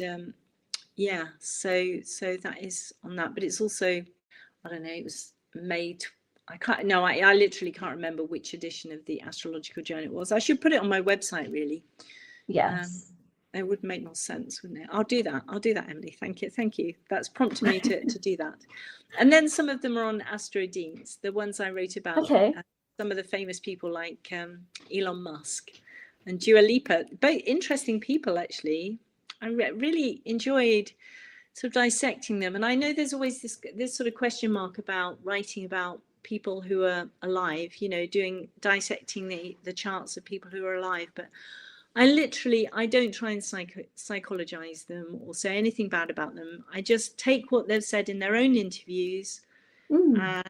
B: so that is on that. But it's also, I don't know, it was made... I literally can't remember which edition of the Astrological Journal it was. I should put it on my website, really.
A: Yes.
B: It would make more sense, wouldn't it? I'll do that, Emily. Thank you. That's prompted me to do that. And then some of them are on Astrodeans, the ones I wrote about. Some of the famous people like Elon Musk and Dua Lipa. Both interesting people, actually. I really enjoyed sort of dissecting them. And I know there's always this sort of question mark about writing about people who are alive, dissecting the charts of people who are alive. But I don't try and psychologize them or say anything bad about them. I just take what they've said in their own interviews and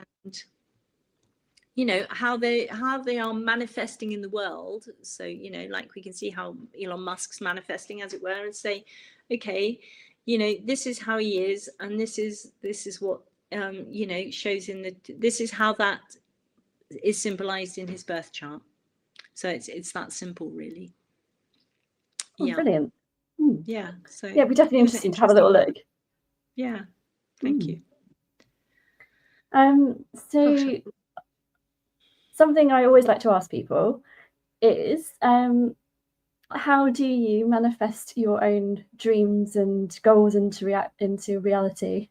B: how they are manifesting in the world. So like we can see how Elon Musk's manifesting, as it were, and say, okay, you know, this is how he is, and this is what you know, shows in the, this is how that is symbolized in his birth chart. So it's that simple, really.
A: Oh, yeah, brilliant.
B: Yeah, so
A: yeah, it'd be definitely interesting to have a little look.
B: Yeah, thank you.
A: So
B: Gosh.
A: something I always like to ask people is, how do you manifest your own dreams and goals into reality?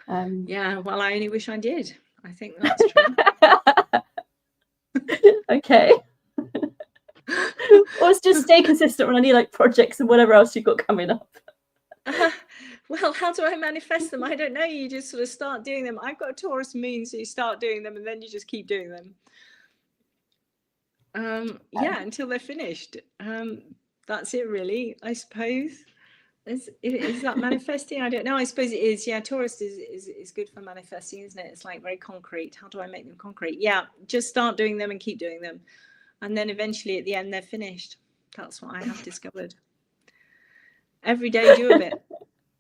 B: Yeah, well, I only wish I did. I think that's true.
A: Okay. Or just stay consistent on any like projects and whatever else you've got coming up.
B: Well, how do I manifest them? I don't know. You just sort of start doing them. I've got a Taurus moon, so you start doing them and then you just keep doing them. Yeah, until they're finished. That's it, really, I suppose. Is that manifesting? I don't know. I suppose it is. Yeah, Taurus is good for manifesting, isn't it? It's like very concrete. How do I make them concrete? Yeah, just start doing them and keep doing them. And then eventually at the end, they're finished. That's what I have discovered. Every day, do a bit.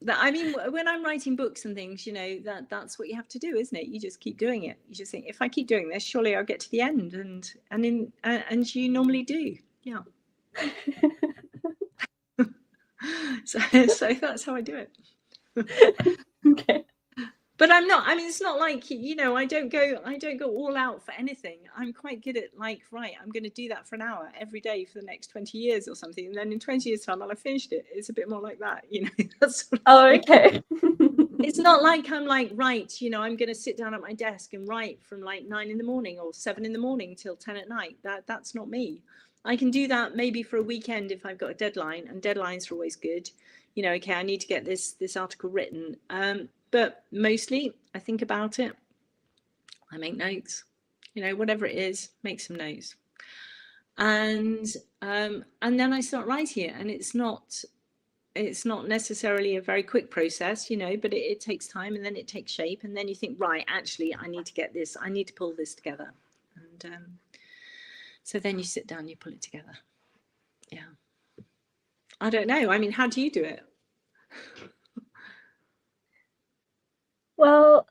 B: I mean, when I'm writing books and things, you know, that's what you have to do, isn't it? You just keep doing it. You just think, if I keep doing this, surely I'll get to the end, and you normally do. Yeah. So that's how I do it.
A: Okay.
B: But I'm not, I mean, it's not like, you know, I don't go all out for anything. I'm quite good at like, right, I'm going to do that for an hour every day for the next 20 years or something. And then in 20 years time, I'll have finished it. It's a bit more like that, you know. That's sort of
A: okay.
B: It's not like I'm like, right, you know, I'm going to sit down at my desk and write from like 9 in the morning or 7 in the morning till 10 at night. That's not me. I can do that maybe for a weekend if I've got a deadline, and deadlines are always good. You know, okay, I need to get this article written. But mostly I think about it. I make notes, you know, whatever it is, make some notes. And then I start writing it, and it's not necessarily a very quick process, you know, but it takes time, and then it takes shape, and then you think, right, actually, I need to get this, I need to pull this together. And so then you sit down, you pull it together. Yeah. I don't know. I mean, how do you do it?
A: Well,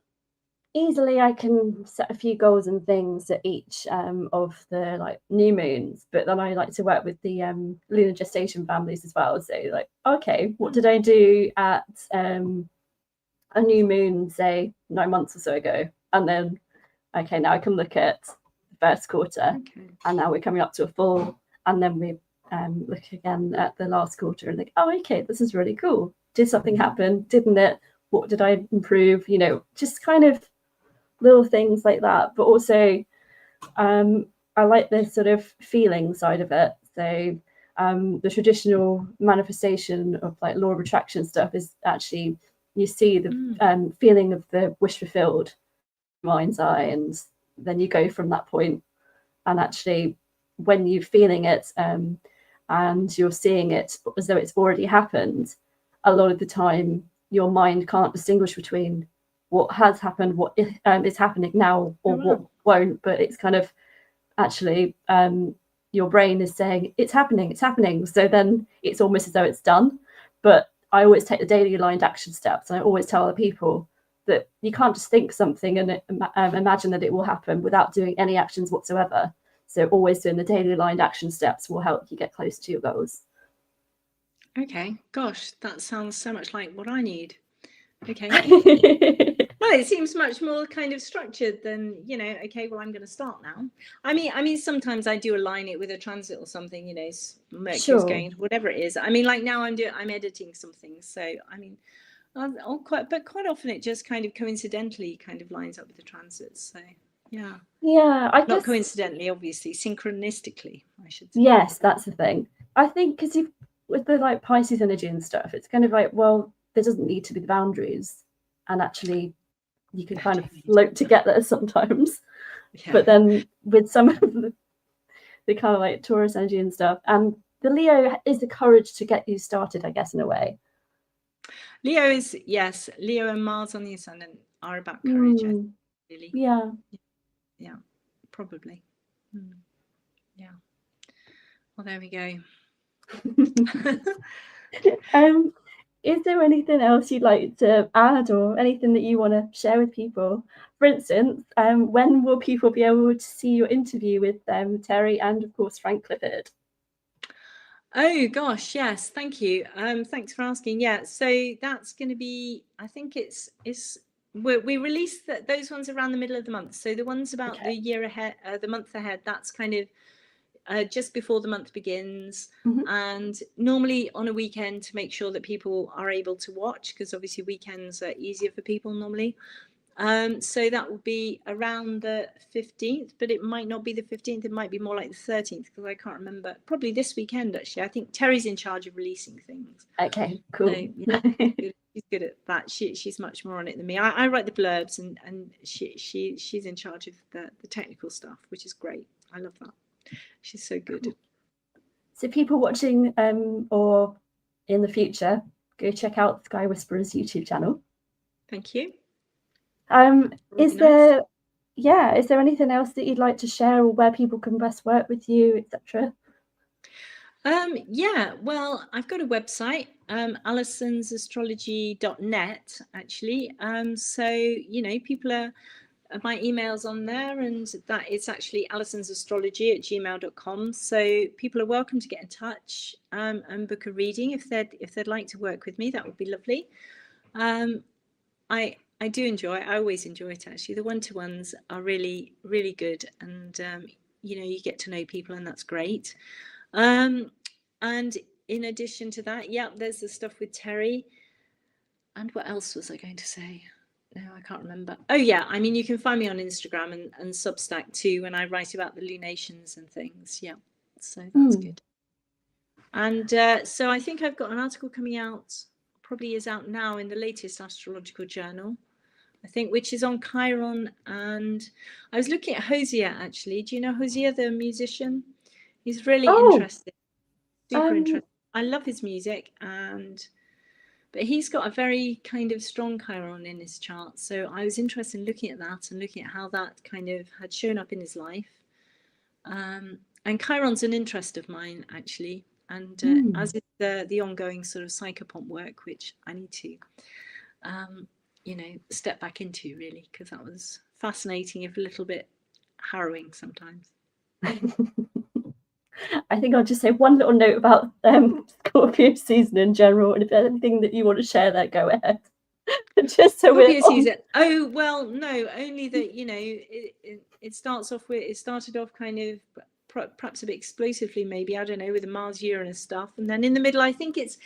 A: easily I can set a few goals and things at each of the like new moons, but then I like to work with the lunar gestation families as well. So like, okay, what did I do at a new moon, say 9 months or so ago? And then, okay, now I can look at the first quarter, and now we're coming up to a full, and then we look again at the last quarter and think, oh, okay, this is really cool. Did something happen? Didn't it? What did I improve? You know, just kind of little things like that. But also I like the sort of feeling side of it. So the traditional manifestation of like law of attraction stuff is actually, you see the feeling of the wish fulfilled mind's eye, and then you go from that point. And actually when you're feeling it and you're seeing it as though it's already happened, a lot of the time your mind can't distinguish between what has happened, what is happening now, or what won't. But it's kind of actually your brain is saying it's happening. So then it's almost as though it's done. But I always take the daily aligned action steps, and I always tell other people that you can't just think something and imagine that it will happen without doing any actions whatsoever. So always doing the daily aligned action steps will help you get close to your goals.
B: Okay, gosh, that sounds so much like what I need. Okay. Well, it seems much more kind of structured than, you know, okay, well, I'm going to start now. I mean, sometimes I do align it with a transit or something, you know, Mercury's going, whatever it is. I mean, like now I'm editing something. So, I mean, quite often it just kind of coincidentally kind of lines up with the transits. So, yeah.
A: Yeah, I guess.
B: Not coincidentally, obviously, synchronistically, I should say.
A: Yes, that's the thing. I think because with the like Pisces energy and stuff, it's kind of like, well, there doesn't need to be the boundaries, and actually you can kind of float together sometimes. Yeah. But then with some of the kind of like Taurus energy and stuff, and the Leo is the courage to get you started, I guess, in a way.
B: Leo is, yes, Leo and Mars on the ascendant are about courage, really.
A: Yeah.
B: Yeah, probably. Yeah. Well, there we go.
A: is there anything else you'd like to add, or anything that you want to share with people? For instance, when will people be able to see your interview with Terry and, of course, Frank Clifford?
B: Oh gosh, yes, thank you. Thanks for asking. Yeah, so that's going to be, I think we release those ones around the middle of the month. So the ones about the year ahead, the month ahead, that's kind of just before the month begins, and normally on a weekend to make sure that people are able to watch, because obviously weekends are easier for people normally. So that will be around the 15th, but it might not be the 15th. It might be more like the 13th, because I can't remember. Probably this weekend, actually. I think Terry's in charge of releasing things.
A: Okay, cool.
B: So, yeah, she's good at that. She's much more on it than me. I write the blurbs, and she's in charge of the technical stuff, which is great. I love that. She's so good.
A: Cool. So people watching or in the future, go check out Sky Whisperer's YouTube channel.
B: Thank you.
A: Is there anything else that you'd like to share, or where people can best work with you, etc.?
B: Yeah, well, I've got a website, alisonsastrology.net, actually. So, you know, people are, my email's on there, and that it's actually alisonsastrology@gmail.com. So people are welcome to get in touch and book a reading if they'd like to work with me. That would be lovely. I do enjoy it. I always enjoy it, actually. The one-to-ones are really, really good, and you know, you get to know people, and that's great. And in addition to that, yeah, there's the stuff with Terry. And what else was I going to say? No, I can't remember. Oh yeah, I mean, you can find me on Instagram and Substack too, when I write about the lunations and things. Yeah, so that's good. And so I think I've got an article coming out, probably is out now, in the latest astrological journal, I think, which is on Chiron. And I was looking at Hosier, actually. Do you know Hosier, the musician? He's really interesting, super interesting. I love his music, but he's got a very kind of strong Chiron in his chart. So I was interested in looking at that and looking at how that kind of had shown up in his life. And Chiron's an interest of mine, actually. And as is the ongoing sort of psychopomp work, which I need to, you know, step back into, really, because that was fascinating, if a little bit harrowing sometimes.
A: I think I'll just say one little note about Scorpio season in general, and if there's anything that you want to share, there, go ahead. Just so
B: Scorpio season. Oh well, no, only that, you know, it started off kind of perhaps a bit explosively, maybe, I don't know, with the Mars Uranus stuff, and then in the middle, I think it's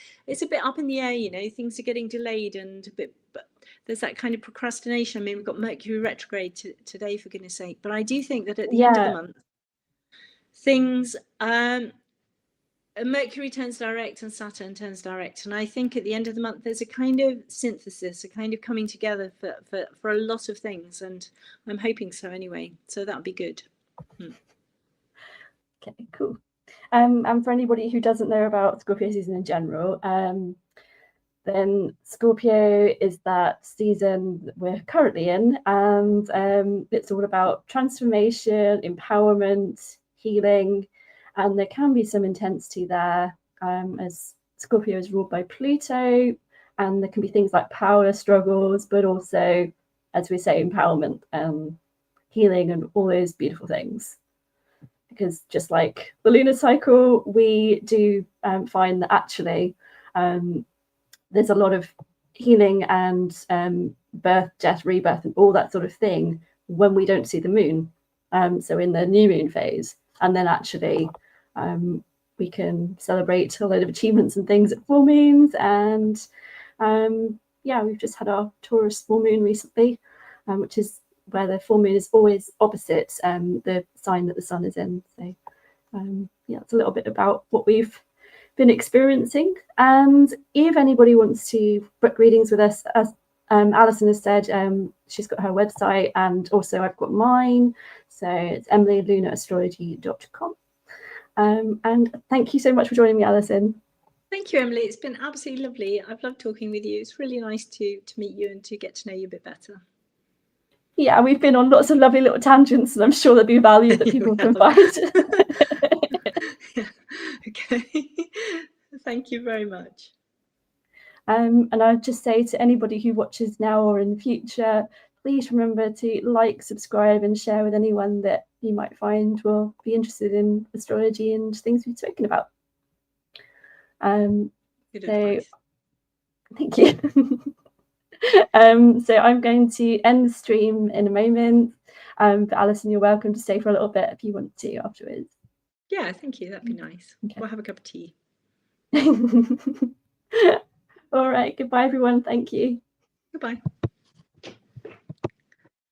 B: a bit up in the air. You know, things are getting delayed and a bit, but there's that kind of procrastination. I mean, we've got Mercury retrograde today, for goodness sake. But I do think that at the end of the month, things, Mercury turns direct and Saturn turns direct, and I think at the end of the month there's a kind of synthesis, a kind of coming together for a lot of things, and I'm hoping so anyway. So that'll be good.
A: Okay, cool. And for anybody who doesn't know about Scorpio season in general, then Scorpio is that season that we're currently in, and it's all about transformation, empowerment, healing, and there can be some intensity there, as Scorpio is ruled by Pluto, and there can be things like power struggles, but also, as we say, empowerment, healing, and all those beautiful things. Because just like the lunar cycle, we do find that actually there's a lot of healing and birth, death, rebirth, and all that sort of thing when we don't see the moon. So in the new moon phase, and then actually we can celebrate a load of achievements and things at full moons. And yeah, we've just had our Taurus full moon recently, which is where the full moon is always opposite the sign that the sun is in. So yeah, it's a little bit about what we've been experiencing. And if anybody wants to book readings with us, as Alison has said, she's got her website, and also I've got mine. So it's emilylunarastrology.com. And thank you so much for joining me, Alison.
B: Thank you, Emily. It's been absolutely lovely. I've loved talking with you. It's really nice to meet you and to get to know you a bit better.
A: Yeah, we've been on lots of lovely little tangents, and I'm sure there'll be value that people can find.
B: Yeah. Okay. Thank you very much.
A: And I'd just say to anybody who watches now or in the future, please remember to like, subscribe, and share with anyone that you might find will be interested in astrology and things we've spoken about.
B: Good advice.
A: Thank you. So I'm going to end the stream in a moment. But Alison, you're welcome to stay for a little bit if you want to afterwards.
B: Yeah, thank you. That'd be nice. Okay. We'll have a cup of tea.
A: All right. Goodbye, everyone. Thank you.
B: Goodbye.